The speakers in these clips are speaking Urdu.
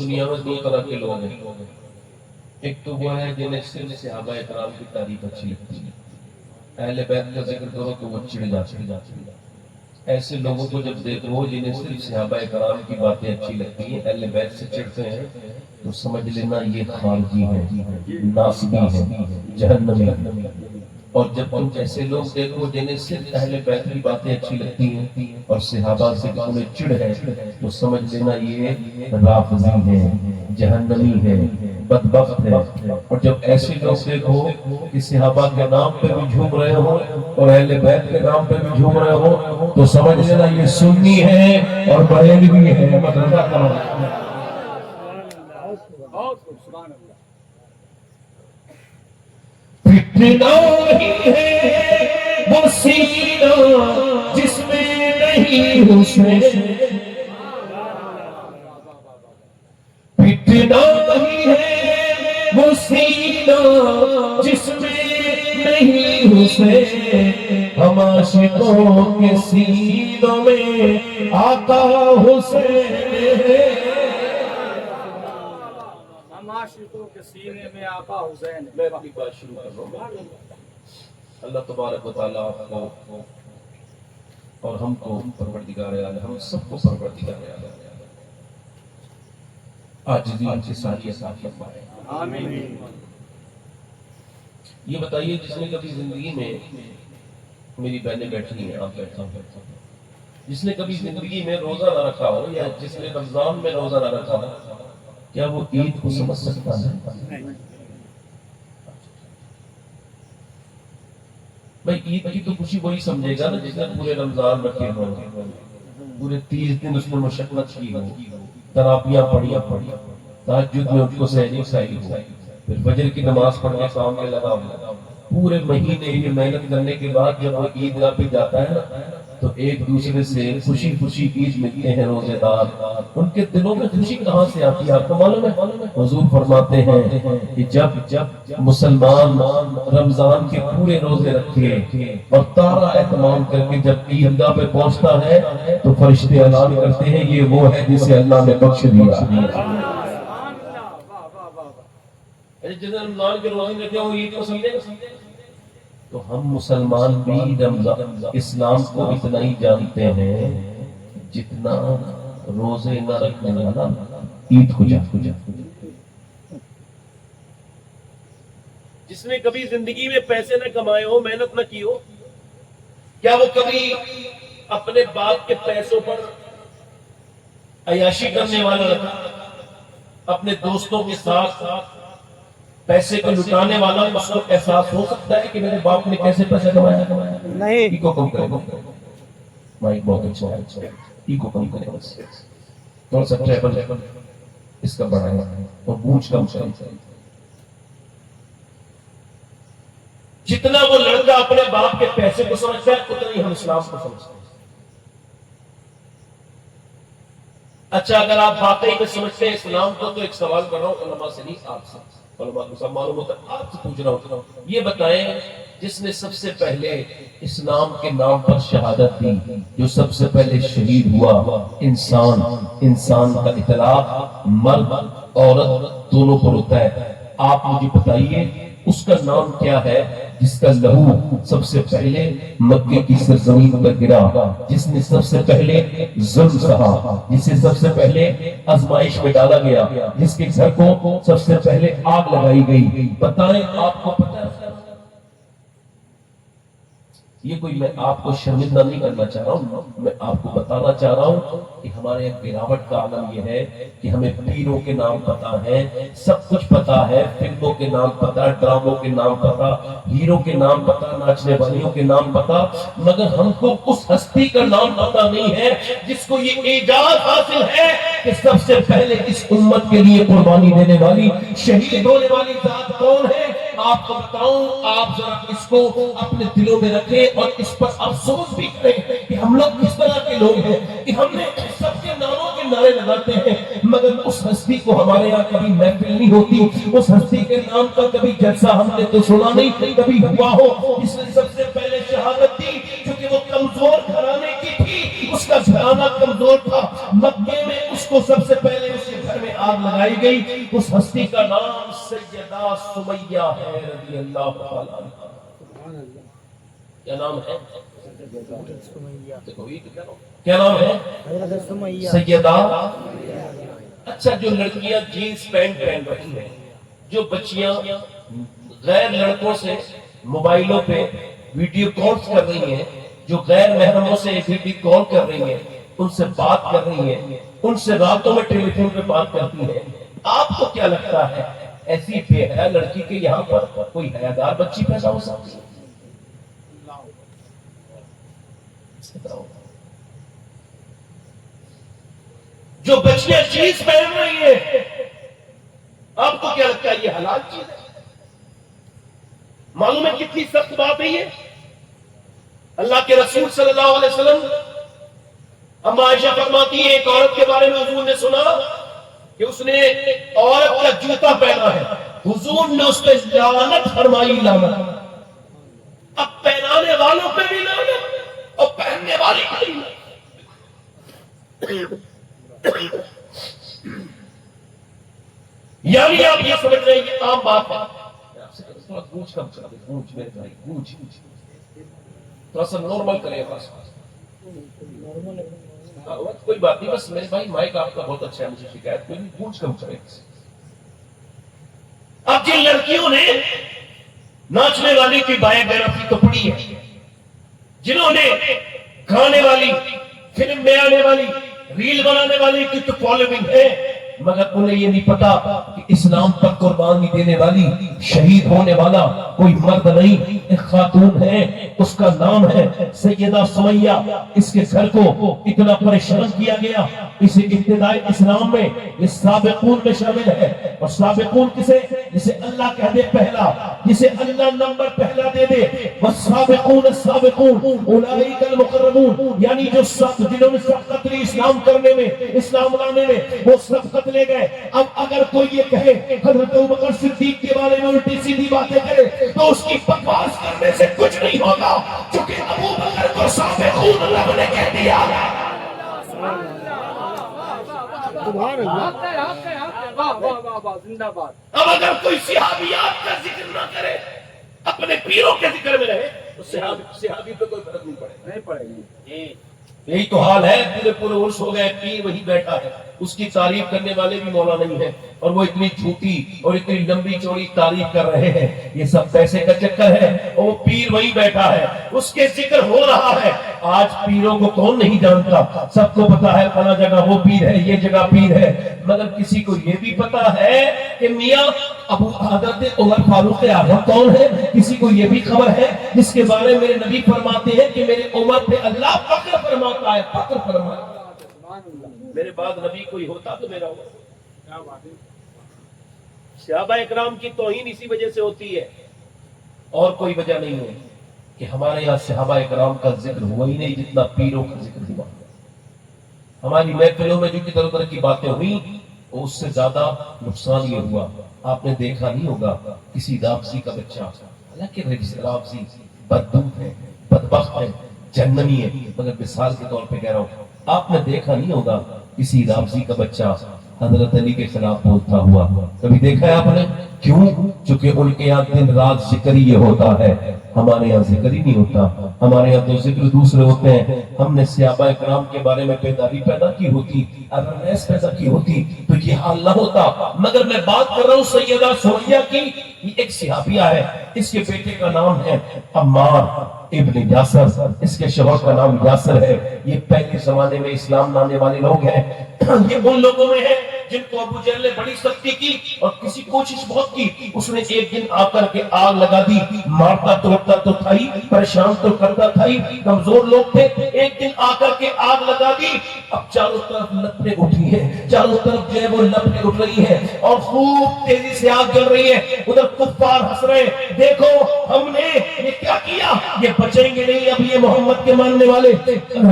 دنیا میں دو طرح کے لوگ ہیں، ایک تو وہ ہے جنہیں صرف صحابہ کرام کی تعریف اچھی لگتی ہے، اہل بیت کا ذکر کرو تو وہ چڑ جاتے ہیں۔ ایسے لوگوں کو جب دیکھو جنہیں صرف صحابہ کرام کی باتیں اچھی لگتی ہیں، اہل بیت سے چڑھتے ہیں، تو سمجھ لینا یہ خارجی ہیں، ناصبی ہیں، جہنمی ہیں۔ اور جب تم ایسے لوگ دیکھو جنہیں صرف اہل بیت کی باتیں اچھی لگتی ہیں اور صحابہ سے انہیں چڑ ہے، تو سمجھ لینا یہ رافضی ہیں، جہنمی ہیں، بدبخت ہیں۔ اور جب ایسے لوگ دیکھو کہ صحابہ کے نام پہ بھی جھوم رہے ہو اور اہل بیت کے نام پہ بھی جھوم رہے ہو، تو سمجھ لینا یہ سنی ہے اور بریلوی ہے۔ پھٹنا ہی ہے وہ سینہ جس میں نہیں حسن، پھٹنا ہی ہے وہ سینہ جس میں نہیں حسن، ہم عاشقوں کے سینوں میں آقا حسین، عاشقوں کے سینے میں آقا حسین۔ میں اپنی بات شروع کر رہا ہوں۔ اللہ تبارک و تعالیٰ آپ کو اور ہم کو پروردگار عالم، ہم سب کو پروردگار عالم عاجزی انکساری عطا فرمائے، آمین۔ یہ بتائیے جس نے کبھی زندگی میں، میری بہنیں بیٹھی ہیں، آپ بیٹھا ہوں، جس نے کبھی زندگی میں روزہ نہ رکھا ہو یا جس نے رمضان میں روزہ نہ رکھا ہو، کیا وہ عید کو سمجھ سکتا ہے؟ بھائی عید کی تو خوشی وہی سمجھے گا نا جس نے پورے رمضان رکھے ہوں، پورے 30 دن اس نے مشقت کی ہو، تراویحاں پڑھی، تہجد میں اس کو سحری کھائی ہو، پھر فجر کی نماز پڑھ کے کام میں لگا ہو، پورے مہینے یہ محنت کرنے کے بعد جب وہ عیدگاہ پہ جاتا ہے نا، تو ایک دوسرے سے خوشی خوشی عید ملتے ہیں روزے دار۔ ان کے دلوں میں خوشی کہاں سے آتی ہے آپ کو معلوم ہے؟ حضور فرماتے ہیں کہ جب مسلمان رمضان کے پورے روزے رکھے اور تارا اہتمام کر کے جب عیدگاہ پہ پہنچتا ہے تو فرشتے اعلان کرتے ہیں یہ وہ ہے جسے اللہ نے بخش دیا۔ جس نے رمضان کے روزے رکھے وہ عید کو سمجھے گا۔ تو ہم مسلمان بھی رمضان اسلام کو اتنا ہی جانتے ہیں جتنا روزے نہ رکھنے والا عید کو جانتے ہیں۔ جس نے کبھی زندگی میں پیسے نہ کمائے ہو، محنت نہ کی ہو، کیا وہ کبھی اپنے باپ کے پیسوں پر عیاشی کرنے والا رکھا؟ اپنے دوستوں کے ساتھ پیسے کو لٹانے والا اس کو احساس ہو سکتا ہے کہ میرے باپ نے کیسے پیسے کمایا؟ نہیں۔ ایگو کم کرے گا، مائک بہت اچھا ہے، ایگو کم کرے گا، تھوڑا سا ٹریبل اس کا بڑھائے اور بوجھ کم کرے۔ جتنا وہ لڑکا اپنے باپ کے پیسے کو سمجھتا ہے اتنا ہی ہم اسلام کو سمجھتے ہیں۔ اچھا اگر آپ واقعی میں سمجھتے ہیں اسلام کو تو ایک سوال کر رہا ہوں علماء سے نہیں، آپ سے، علماء کو سب معلوم ہوتا ہے، آپ سے پوچھ رہا ہوں، یہ بتائیں جس نے سب سے پہلے اسلام کے نام پر شہادت دی، جو سب سے پہلے شہید ہوا، انسان کا اطلاق مرد عورت دونوں پر ہوتا ہے، آپ مجھے بتائیے اس کا نام کیا ہے جس کا لہو سب سے پہلے مکے کی سرزمین پر گرا، جس نے سب سے پہلے ظلم سہا، جسے سب سے پہلے آزمائش میں ڈالا گیا، جس کے گھر کو سب سے پہلے آگ لگائی گئی؟ بتائیں آپ کو پتہ ہے؟ یہ کوئی میں آپ کو شرمندہ نہیں کرنا چاہ رہا ہوں، میں آپ کو بتانا چاہ رہا ہوں کہ ہمارے ایک گراوٹ کا عالم یہ ہے کہ ہمیں پیروں کے نام پتا ہے، سب کچھ پتا ہے، فلموں کے نام پتا، ڈراموں کے نام پتا، ہیرو کے نام پتا، ناچنے والیوں کے نام پتا، مگر ہم کو اس ہستی کا نام پتا نہیں ہے جس کو یہ اعجاز حاصل ہے کہ سب سے پہلے اس امت کے لیے قربانی دینے والی، شہید ہونے والی ذات کون ہے؟ آپ کو بتاؤں، آپ ذرا اس کو اپنے دلوں میں رکھیں اور اس پر افسوس بھی کریں کہ ہم لوگ کس طرح کے لوگ ہیں کہ ہم نے سب کے ناموں کے نعرے لگاتے ہیں مگر اس ہستی کو ہمارے یہاں کبھی محفل نہیں ہوتی، اس ہستی کے نام کا کبھی جلسہ ہم نے تو سنا نہیں کبھی ہوا ہو جس نے سب سے پہلے شہادت دی، کیونکہ وہ کمزور گھرانے کی تھی، اس کا گھرانہ کمزور تھا، مکے میں اس کو سب سے پہلے اس کے گھر میں آگ لگائی گئی، اس ہستی کا نام سیدہ سمیہ ہے رضی اللہ تعالی عنہا۔ کیا نام ہے؟ کیا نام ہے؟ سیدہ۔ اچھا، جو لڑکیاں جینس پینٹ پہن رہی ہیں، جو بچیاں غیر لڑکوں سے موبائلوں پہ ویڈیو کالز کر رہی ہیں، جو غیر محرموں سے ویڈیو کال کر رہی ہیں، ان سے بات کر رہی ہیں، ان سے راتوں میں ٹیلی فون پہ بات کرتی ہیں، آپ کو کیا لگتا ہے ایسی بے حیا لڑکی کے یہاں پر کوئی حیادار بچی پیدا ہو سکتی ہے؟ جو بچیاں چیز پہن رہی ہیں، آپ کو کیا لگتا ہے یہ حلال چیز ہے؟ معلوم ہے کتنی سخت بات ہے یہ؟ اللہ کے رسول صلی اللہ علیہ وسلم، اما عائشہ فرماتی ہے، ایک عورت کے بارے میں حضور نے سنا کہ اس نے عورت کا جوتا پہنا ہے، حضور نے اس پہ لعنت فرمائی، لعنت۔ اب پہنانے والوں پہ بھی لعنت اور پہننے والی پہ بھی لعنت۔ یعنی آپ یہ سمجھ رہے ہیں کہ عام بات ہے؟ گونج کم چلا دے، گونج میرے بھائی، گونج تھوڑا سا نارمل کرے بس۔ کوئی بات نہیں، بس میرے بھائی مائک آپ کا بہت اچھا ہے، مجھے شکایت کوئی نہیں، گونج کم کرے۔ اب جن لڑکیوں نے ناچنے والی کی بایوگرافی تو پڑھی ہے، جنہوں نے گانے والی، فلم میں آنے والی، ریل بنانے والی کی تو فالوئنگ ہے، مگر انہیں یہ نہیں پتا کہ اسلام پر قربانی دینے والی، شہید ہونے والا کوئی مرد نہیں، ایک خاتون ہے، اس کا نام ہے سیدہ سمیہ۔ اس کے گھر کو اتنا پریشان کیا گیا، اسے ابتدائی اسلام میں اس سابقون میں شامل ہے۔ اور سابقون کسے؟ جسے اللہ کہہ دے پہلا، جسے اللہ نمبر پہلا دے دے، والسابقون السابقون اولئک المقربون، یعنی جو سب جنہوں نے سبقت لی اسلام کرنے میں، اسلام لانے میں، وہ سبقت لے گئے۔ اب اگر کوئی یہ کہے حضرت ابوبکر صدیق کے بارے میں الٹی سیدھی باتیں کرے تو اس کی بکواس کرنے سے کچھ نہیں ہوگا، کیونکہ ابوبکر کو سابقون اللہ نے کہہ دیا۔ اب اگر کوئی صحابیات کا ذکر نہ کرے، اپنے پیروں کے ذکر میں رہے، تو صحابی پہ کوئی فرق نہیں پڑے گی۔ یہی تو حال ہے، پورے عرس ہو گئے، پیر وہی بیٹھا ہے، اس کی تعریف کرنے والے بھی مولا نہیں ہیں، اور وہ اتنی جھوٹی اور اتنی لمبی چوڑی تعریف کر رہے ہیں۔ یہ سب پیسے کا چکر ہے، اور وہ پیر وہی بیٹھا ہے، اس کے ذکر ہو رہا ہے۔ آج پیروں کو کون نہیں جانتا؟ سب کو پتا ہے فلاں جگہ وہ پیر ہے، یہ جگہ پیر ہے، مگر کسی کو یہ بھی پتا ہے کہ میاں ابو حضرت عمر فاروق اعظم کون ہے؟ کسی کو یہ بھی خبر ہے جس کے بارے میں میرے نبی فرماتے ہیں کہ میرے عمر پہ اللہ فخر فرماتا ہے، فخر فرماتا ہے۔ میرے بعد نبی کوئی ہوتا تو میرا ہوتا۔ صحابہ اکرام کی توہین اسی وجہ سے ہوتی ہے، اور کوئی وجہ نہیں ہے کہ ہمارے یہاں صحابہ اکرام کا ذکر ہوا ہی نہیں جتنا پیروں کا ذکر ہوا۔ ہماری محفلوں میں جو ادھر ادھر کی باتیں ہوئی، اس سے زیادہ نقصان یہ ہوا۔ آپ نے دیکھا نہیں ہوگا کسی رابضی کا بچہ، حالانکہ رابضی بددود ہے، بدبخت ہے، جہنمی ہے، مگر مثال کے طور پہ کہہ رہا ہوں، آپ نے دیکھا نہیں ہوگا کسی رابضی کا بچہ حضرت علی کے خلاف بولتا ہوا۔ کبھی دیکھا ہے آپ نے؟ کیوں؟ چونکہ ان کے یہاں دن رات ذکر ہی یہ ہوتا ہے، ہمارے یہاں ذکر ہی نہیں ہوتا۔ ہمارے یہاں تو ذکر دوسرے ہوتے ہیں۔ ہم نے صحابہ اکرام کے بارے میں بیداری پیدا کی ہوتی، اویئرنیس پیدا کی ہوتی تو یہ حال نہ ہوتا۔ مگر میں بات کر رہا ہوں سیدہ سمیہ کی، یہ ایک صحابیہ ہے، اس کے بیٹے کا نام ہے عمار ابن یاسر، اس کے شوہر کا نام یاسر ہے۔ یہ پہلے زمانے میں اسلام لانے والے لوگ ہیں۔ یہ ان لوگوں میں ہے جن کو ابو جہل نے بڑی سختی کی اور کسی کوشش بہت کی، اس نے ایک دن آ کر کے آگ لگا دی، مارتا توڑتا تو تھا ہی، پریشان تو کرتا تھا ہی، کمزور لوگ تھے، ایک دن آ کر کے آگ لگا دی۔ اب چاروں طرف لپٹیں اٹھی ہیں، چاروں طرف جو ہے وہ لپٹیں اٹھ رہی ہیں اور خوب تیزی سے آگ جل رہی ہے۔ ادھر کفار ہنس رہے ہیں، دیکھو ہم نے یہ کیا کیا؟ یہ بچیں گے نہیں اب یہ محمد کے ماننے والے۔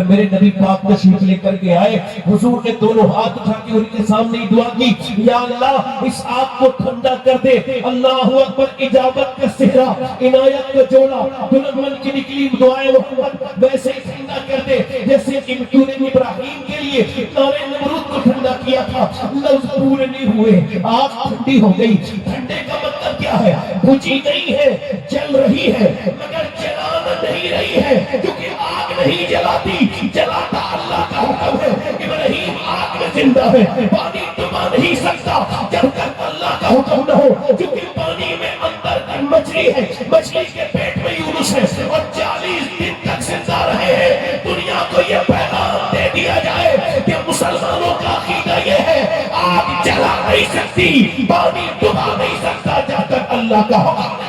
میرے نبی پاک تشریف لے کر کے آئے، حضور نے دونوں ہاتھ اٹھا کے ان کے سامنے دعا کی، یا اللہ اس آگ کو ٹھنڈا کر دے۔ اللہ اکبر، اجابت کا صحرا، عنایت کا جوڑا، دلہن بن کے نکلی دعائیں محمد ویسے ہی ٹھنڈا کر دے جیسے ابراہیم کے لیے نارے نمرود کو ٹھنڈا کیا تھا۔ لفظ پورے نہیں ہوئے، آگ ٹھنڈی ہو گئی۔ ٹھنڈے کا مطلب کیا ہے؟ بجھی نہیں ہے، جل رہی ہے مگر جلانا نہیں رہی ہے، کیونکہ آگ نہیں جلاتی، جلاتا اللہ کا حکم ہے۔ ابراہیم آگ میں زندہ ہے، پانی ڈبا نہیں سکتا جب تک اللہ کا حکم نہ ہو، کیونکہ پانی میں اندر مچھلی ہے، مچھلی کے پیٹ میں یونس ہے، اور 40 دن تک زندہ رہے ہیں۔ دنیا کو یہ پیغام دے دیا جائے کہ مسلمانوں کا عقیدہ یہ ہے، آگ جلا نہیں سکتی، پانی ڈبا نہیں سکتا جب تک اللہ کا حکم نہ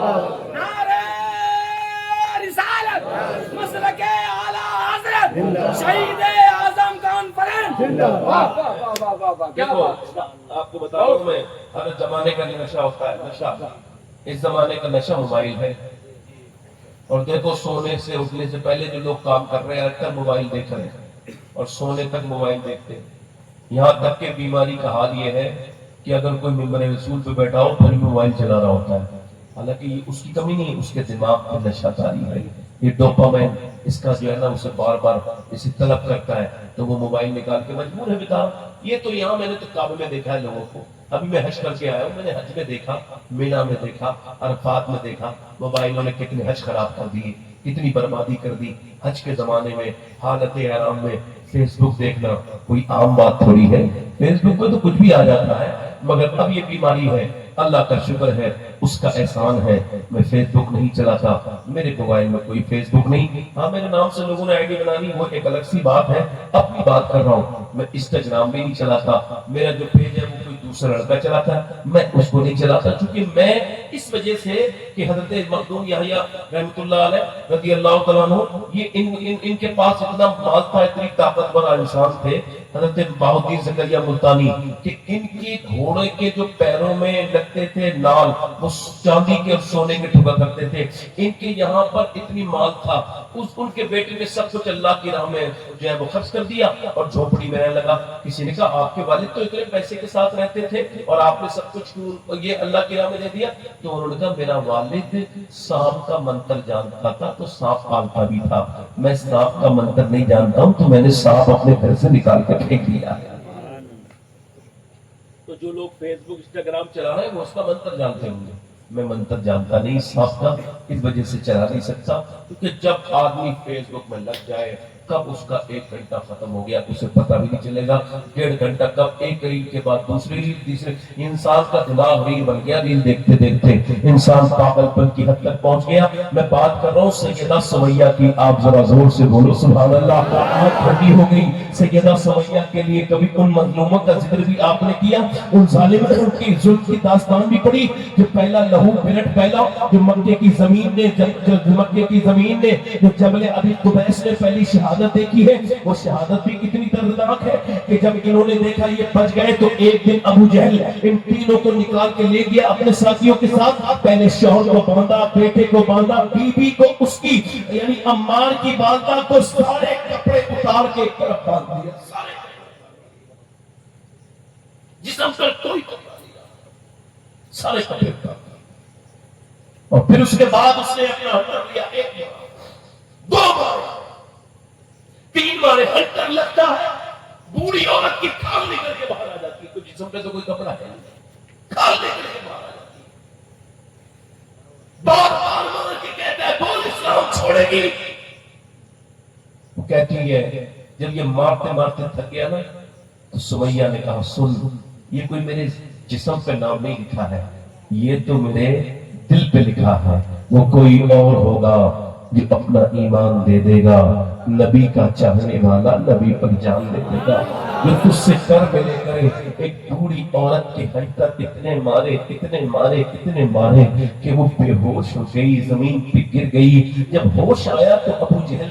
ہو۔ نعرہ رسالت، مسلک اعلیٰ حضرت، شہید اعظم کانفرنس۔ کیا بات! آپ کو بتا رہا ہوں میں، ہر زمانے کا نشہ ہوتا ہے، نشہ اس زمانے کا نشہ موبائل ہے۔ اور دیکھو سونے سے اٹھنے سے پہلے جو لوگ کام کر رہے ہیں اکثر موبائل دیکھ رہے ہیں اور سونے تک موبائل دیکھتے ہیں۔ یہاں تک کہ بیماری کا حال یہ ہے کہ اگر کوئی ممبر رسول پہ بیٹھا ہو پھر موبائل چلا رہا ہوتا ہے، حالانکہ یہ اس کی کمی نہیں، اس کے دماغ پر نشہ طاری ہے۔ یہ ڈوپامین اس کا جو ہے نا اسے بار بار اسے طلب کرتا ہے، تو وہ موبائل نکال کے مجبور ہے بتا۔ یہ تو یہاں میں نے تو کعبے میں دیکھا ہے لوگوں کو، ابھی میں حج کر کے آیا ہوں، میں نے حج میں دیکھا، مینا میں دیکھا، عرفات میں دیکھا، موبائلوں نے کتنے حج خراب کر دیے، کتنی بربادی کر دی۔ حج کے زمانے میں حالت احرام میں فیس بک دیکھنا کوئی عام بات تھوڑی ہے، فیس بک پہ تو کچھ بھی آ جاتا ہے، مگر اب یہ بیماری ہے۔ اللہ کا شکر ہے، اس کا احسان ہے، میں فیس بک نہیں چلاتا، میرے موبائل میں کوئی فیس بک نہیں۔ ہاں میرے نام سے لوگوں نے آئی ڈی بنا لی، وہ ایک الگ سی بات ہے، اپنی بات کر رہا ہوں۔ میں انسٹاگرام بھی نہیں چلاتا، میرا جو پیج ہے وہ کوئی دوسرا لڑکا چلاتا ہے، میں اس کو نہیں چلاتا، چونکہ میں اس وجہ سے کہ حضرت مخدوم یحییٰ رحمۃ اللہ علیہ رضی اللہ تعالیٰ عنہ، یہ ان کے پاس اتنا مال تھا، اتنی طاقتور انسان تھے حضرت بہاؤالدین زکریا ملتانی، کہ ان کے گھوڑے کے جو پیروں میں لگتے تھے نال وہ چاندی کے اور سونے کے ٹھکا کرتے تھے۔ ان کے یہاں پر اتنی مال تھا، ان کے بیٹے نے سب کچھ اللہ کی راہ میں جو ہے وہ خرچ کر دیا اور جھوپڑی میں رہنے لگا۔ کسی نے کہا آپ کے والد تو اتنے پیسے کے ساتھ رہتے تھے اور آپ نے سب کچھ یہ اللہ کی راہ میں دے دیا؟ تو انہوں نے کہا میرا والد سانپ کا منتر جانتا تھا تو سانپ پالتا بھی تھا، میں سانپ کا منتر نہیں جانتا ہوں تو میں نے سانپ اپنے گھر سے نکال کے پھینک دیا۔ تو جو لوگ فیس بک انسٹاگرام چلا رہے ہیں وہ اس کا منتر جانتے ہوں گے، میں منتر جانتا نہیں سانپ کا، اس وجہ سے چلا نہیں سکتا، کیونکہ جب آدمی فیس بک میں لگ جائے کب اس کا 1 گھنٹہ ختم ہو گیا اسے پتہ بھی نہیں چلے گا، 1.5 گھنٹہ کب ایک ریل کے بعد دوسری ریل، تیسری، انسان کا دماغ ریل بن گیا، ریل دیکھتے دیکھتے انسان پاگل پن کی حد تک پہنچ گیا۔ میں بات کر رہا ہوں سیدہ سمیہ کی، آپ ذرا زور سے بولو سبحان اللہ۔ آنکھ ٹھنڈی ہو گئی سیدہ سمیہ کے لیے، کبھی ان مظلوموں کا ذکر بھی آپ نے کیا، ان ظالموں کی ظلم کی داستان بھی پڑھی، جو پہلا لہو پھرٹ پہلا جو مکے کی زمین نے جو جبل ابی قبیس نے پہلی شہادت دیکھی ہے، وہ شہادت بھی کتنی دردناک ہے کہ جب انہوں نے دیکھا یہ بچ گئے تو ایک دن ابو جہل ان تینوں کو نکال کے لے گیا اپنے ساتھیوں کے ساتھ، پہلے شوہر کو باندھا، بیٹے کو باندھا، بیوی کو اس کی یعنی عمار کی والدہ کو سارے کپڑے اتار کے ایک طرف باندھ دیا، سارے جسم پر کوئی کپڑا نہیں، سارے کپڑے اتار دیے، اور پھر اس کے بعد اس نے اپنا ہنٹر لیا، 1 بار 2 بار 3 بار ہنٹر لگتا ہے، بوڑھی عورت کی کھال نکل کے باہر آ جاتی ہے، کوئی جسم پہ تو کوئی کپڑا ہے نہیں، کھال نکل کے باہر آ جاتی ہے، بار بار مار کے کہتا ہے بول اسلام چھوڑے گی، وہ کہتی ہے جب یہ مارتے مارتے تھک گیا نا تو سمیہ نے کہا سن، یہ کوئی میرے جسم پہ نام نہیں لکھا ہے، یہ تو میرے دل پہ لکھا ہے، وہ کوئی اور ہوگا جو اپنا ایمان دے دے گا، نبی کا چاہنے والا نبی پر جان دے دے گا، جو تجھ سے کر ملے کرے۔ ایک بوڑھی عورت کے ہنٹر اتنے مارے کہ وہ بے ہوش ہو گئی، زمین پہ گر گئی، جب ہوش آیا تو ابو جہل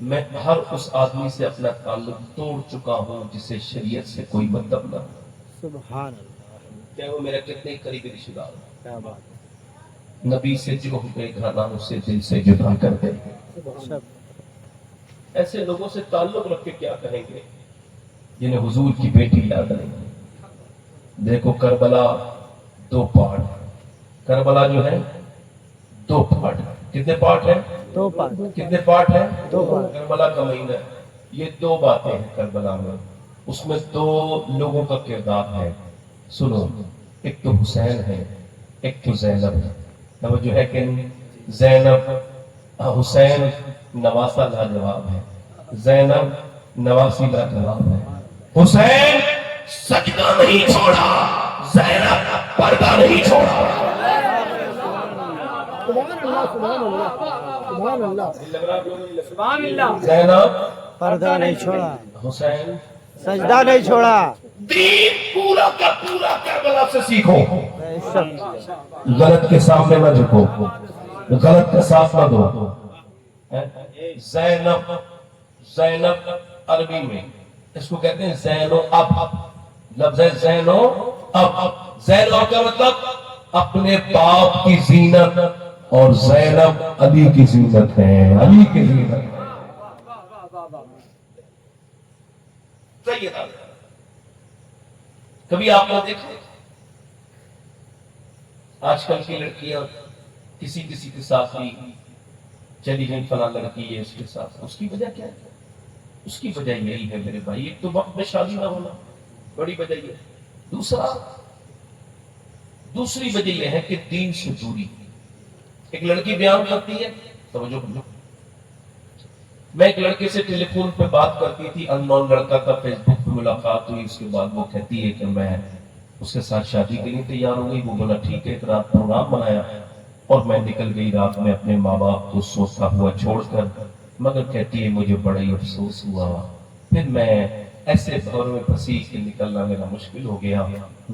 میں ہر اس آدمی سے اپنا تعلق توڑ چکا ہوں جسے شریعت سے کوئی مطلب نہ ہو، سبحان اللہ، چاہے وہ میرا کتنے قریبی رشتہ دار ہو۔ کیا بات نبی سے جو ہو گئے گھرانوں سے دل سے جدا کر دیں۔ ہے، ایسے لوگوں سے تعلق رکھ کے کیا کہیں گے جنہیں حضور کی بیٹی یاد نہیں۔ دیکھو کربلا دو پارٹ، کربلا جو ہے دو پارٹ، کتنے پارٹ ہیں؟ دو پاس، کتنے پارٹ ہیں؟ دو پارٹ۔ کربلا کا مہینہ ہے، یہ دو باتیں ہیں کربلا میں، اس میں دو لوگوں کا کردار ہے۔ سنو، ایک تو حسین ہے، ایک تو زینب ہے۔ توجہ ہے کہ نہیں؟ زینب، حسین نواسہ لاجواب ہے، زینب نواسی لاجواب ہے۔ حسین سجدہ نہیں چھوڑا، زینب پردہ نہیں چھوڑا۔ سبحان اللہ، زینب پردہ نہیں چھوڑا، حسین سجدہ نہیں چھوڑا۔ دین پورا کا پورا کربلا سے سیکھو، بے شک، غلط کے سامنے نہ جھکو، غلط کا ساتھ نہ دو۔ زینب، زینب عربی میں اس کو کہتے ہیں زینو اب، لفظ ہے زینو اب۔ زینو کا مطلب اپنے باپ کی زینت، اور زینب علی کی زینت ہے، علی کی زینت ہے۔ سیدہ کبھی آپ نے دیکھا آج کل کی لڑکیاں کسی کسی کے ساتھ ہی چلی گئی، فلاں لڑکی ہے اس کے ساتھ، اس کی وجہ کیا ہے؟ اس کی وجہ یہی ہے میرے بھائی، ایک تو وقت میں شادی نہ ہونا بڑی وجہ یہ ہے، دوسری وجہ یہ ہے کہ دین سے دوری۔ ایک لڑکی بیان کرتی ہے، توجہ کرو، میں ایک لڑکے سے ٹیلی فون پہ بات کرتی تھی، ان نون لڑکا تھا، فیس بک پہ ملاقات ہوئی، اس کے بعد وہ کہتی ہے کہ میں اس کے ساتھ شادی کے لیے تیار ہو گئی۔ وہ بولا ٹھیک ہے، ایک رات پروگرام بنایا اور میں نکل گئی رات میں اپنے ماں باپ کو سوتا ہوا چھوڑ کر، مگر کہتی ہے مجھے بڑا ہی افسوس ہوا، پھر میں ایسے دور میں پھنسی کہ نکلنا میرا مشکل ہو گیا۔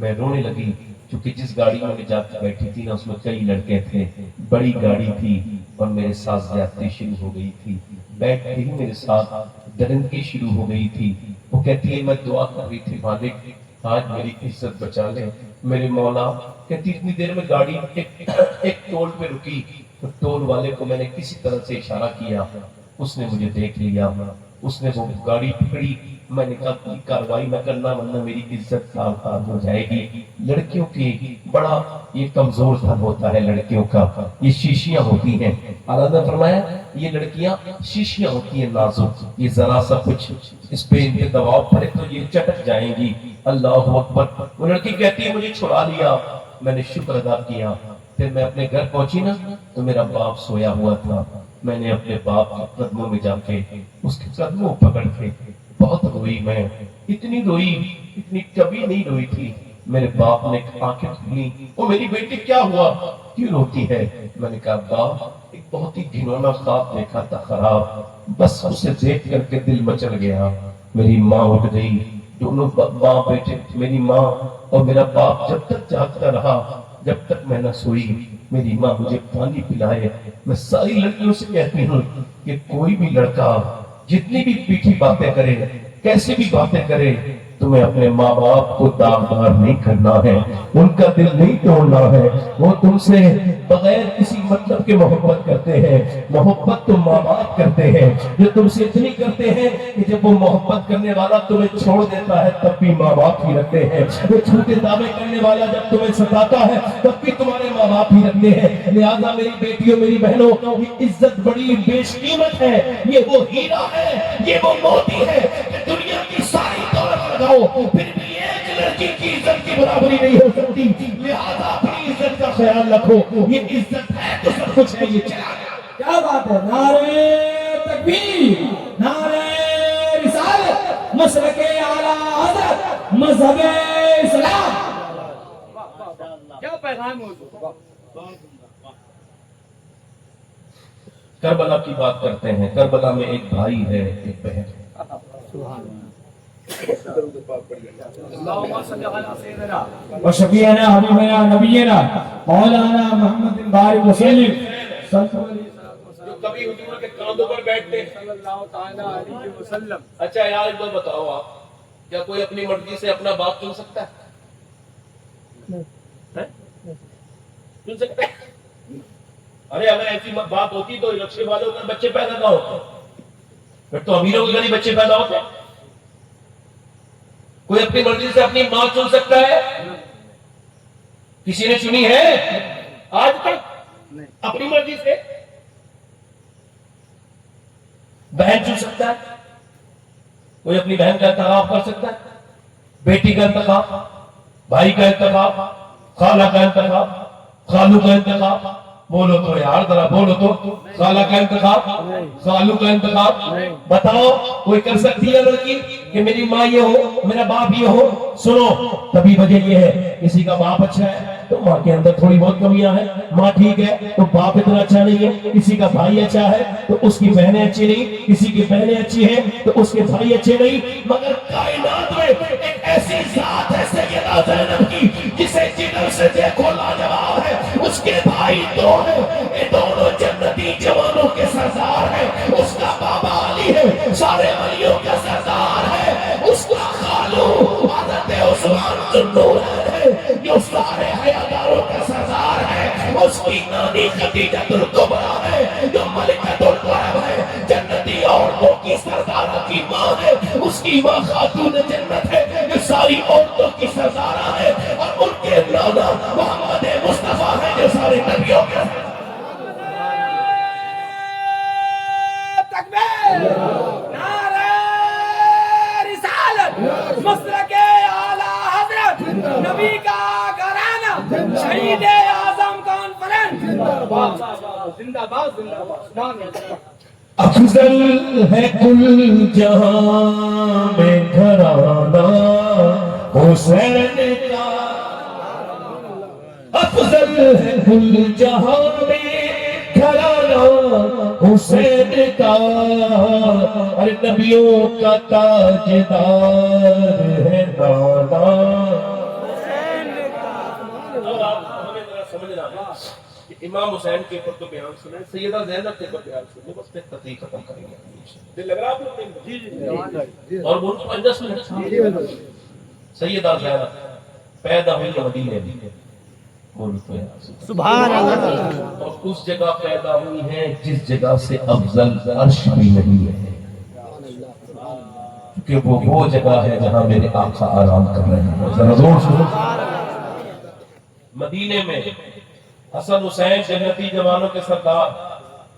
میں رونے لگی کیونکہ جس گاڑی میں میں جا کے بیٹھی تھی نا، اس میں کئی لڑکے تھے، بڑی گاڑی تھی اور میرے ساتھ زیادتی شروع ہو گئی تھی، بیٹھ کے ہی میرے ساتھ درندگی شروع ہو گئی تھی۔ وہ کہتی ہے میں دعا کر رہی تھی مالک آج میری عزت بچا لے میرے مولا۔ کہتی اتنی دیر میں گاڑی ایک ٹول پہ رکی، تو ٹول والے کو میں نے کسی طرح سے اشارہ کیا، اس نے مجھے دیکھ لیا، اس نے وہ گاڑی پکڑی۔ میں نے کہا کوئی کاروائی نہ کرنا ورنہ میری عزت خار ہو جائے گی۔ لڑکیوں کی بڑا یہ کمزور دھن ہوتا ہے، لڑکیوں کا یہ شیشیاں ہوتی ہیں۔ اللہ نے فرمایا یہ لڑکیاں شیشیاں ہوتی ہیں نازک، یہ ذرا سا کچھ اس پہ ان کے دباؤ پڑے تو یہ چٹک جائیں گی۔ اللہ اکبر۔ وہ لڑکی کہتی ہے مجھے چھڑا لیا، میں نے شکر ادا کیا۔ پھر میں اپنے گھر پہنچی نا تو میرا باپ سویا ہوا تھا، میں نے اپنے باپ کے قدموں میں جا کے اس کے قدموں پکڑ کے بہت روئی، میں اتنی روئی اتنی کبھی نہیں روئی تھی۔ میرے باپ نے آنکھیں کھولی، وہ میری بیٹی کیا ہوا کیوں روتی ہے؟ میں نے کہا باپ ایک بہت ہی گھنونا خواب دیکھا تھا خراب، بس اسے دیکھ کر کے دل مچل گیا۔ میری ماں اٹھ گئی، دونوں ماں بیٹے، میری ماں اور میرا باپ جب تک جاگتا رہا، جب تک میں نہ سوئی میری ماں مجھے پانی پلائے۔ میں ساری لڑکیوں سے کہتی ہوں کہ کوئی بھی لڑکا جتنی بھی پیٹھی باتیں کرے، کیسے بھی باتیں کرے، تمہیں اپنے ماں باپ کو داغدار نہیں کرنا ہے، ان کا دل نہیں توڑنا ہے۔ وہ تم سے بغیر کسی مطلب کے محبت کرتے ہیں، محبت تو ماں باپ کرتے ہیں جو تم سے اتنی کرتے ہیں کہ جب وہ محبت کرنے والا تمہیں چھوڑ دیتا ہے تب بھی ماں باپ ہی رکھتے ہیں، وہ جھوٹے دعوے کرنے والا جب تمہیں ستاتا ہے تب بھی تمہارے ماں باپ ہی رکھتے ہیں۔ لہذا میری بیٹیوں میری بہنوں، یہ عزت بڑی بیش قیمت ہے، یہ وہ ہیرا ہے، یہ وہ موتی ہے کہ دنیا کی ساری دولت لگاؤ پھر بھی ایک لڑکی کی عزت کی برابری نہیں ہو سکتی۔ لہذا اپنی عزت کا خیال رکھو، یہ عزت ہے تو سب کچھ ہے۔ یہ چلا کیا بات ہے، نعرہ تکبیر، نعرہ رسالت، مسلک اعلیٰ حضرت، مذہب اسلام۔ کیا پیغام موجود؟ کربلا کی بات کرتے ہیں، کربلا میں ایک بھائی ہے ایک بہن ہے۔ وشفیعنا حبیبنا نبینا مولانا محمد بارک وسلم۔ کبھی حضور کے کاندھوں پر بیٹھتے صلی اللہ تعالیٰ علیہ وسلم. اچھا یار ایک بات بتاؤ آپ، کیا کوئی اپنی مرضی سے اپنا باپ چن سکتا ہے؟ چن سکتا ہے؟ ارے اگر ایسی بات ہوتی تو رکشے والوں کے بچے پیدا نہ ہوتے، پھر تو امیروں کے گھر ہی بچے پیدا ہوتے. کوئی اپنی مرضی سے اپنی ماں چن سکتا ہے؟ کسی نے چنی ہے آج تک اپنی مرضی سے؟ بہن چن سکتا ہے؟ کوئی اپنی بہن کا انتخاب کر سکتا ہے؟ بیٹی کا انتخاب، بھائی کا انتخاب، خالہ کا انتخاب، خالو کا انتخاب؟ بولو تو یار ذرا بولو تو. خالہ کا انتخاب، خالو کا انتخاب، بتاؤ کوئی کر سکتی ہے لڑکی کہ میری ماں یہ ہو میرا باپ یہ ہو؟ سنو، تبھی وجہ یہ ہے کسی کا باپ اچھا ہے تو ماں کے اندر تھوڑی بہت کمیاں ہیں، ماں ٹھیک ہے تو باپ اتنا اچھا نہیں ہے. کسی کا بھائی اچھا ہے تو اس کی بہنیں اچھی نہیں، کسی کی بہنیں اچھی ہیں تو اس کے بھائی اچھے نہیں. مگر کائنات میں ایک ایسی ذات ہے سیدہ زینب کی جسے جدھر سے دیکھو لاجواب ہے. اس کے بھائی دو ہیں، یہ دونوں جنتی جوانوں کے سردار ہیں. اس کا بابا علی ہے، سارے ولیوں کا سردار ہے. اس کا خالو حضرت عثمان ذوالنورین ہے جو سارے حیاداروں کا سردار ہے. اس کی نانی خدیجہ الکبریٰ ہے جو ملکۃ العرب ہے، جنتی عورتوں کی سردارہ کی ماں ہے. اس کی ماں خاتون جنت ہے جو ساری عورتوں کی سردارہ ہے. اور ان کے نانا محمد مصطفیٰ ہے جو سارے نبیوں کے تکبیر، نعرہ رسالت، مسلک اعلیٰ حضرت، نبی کا گھرانہ، شہید اعظم کانفرنس. زندہ باد زندہ باد. افضل ہے کل جہاں میں گھرانہ حسین کا. افضل ہے کل جہاں میں گھرانہ حسین کا. ارے نبیوں کا تاجدار ہے نانا. اب آپ ہمیں ذرا سمجھنا ہے کہ امام حسین کے اوپر تو بیان سنیں، سیدہ زینب کے اوپر بیان سنیں، بس ایک تقریر ختم کریں گے. دل لگ رہا آپ لوگ؟ جی جی. اور بول تو 10 منٹ. سیدہ زینب پیدا ہوئی مدینے میں، بولو تو یار سبحان اللہ. اور اس جگہ پیدا ہوئی ہے جس جگہ سے افضل عرش بھی نہیں ہے، کیونکہ وہ جگہ ہے جہاں میرے آقا آرام کر رہے ہیں. ذرا زور سے. مدینے میں حسن حسین جنتی جوانوں کے سردار،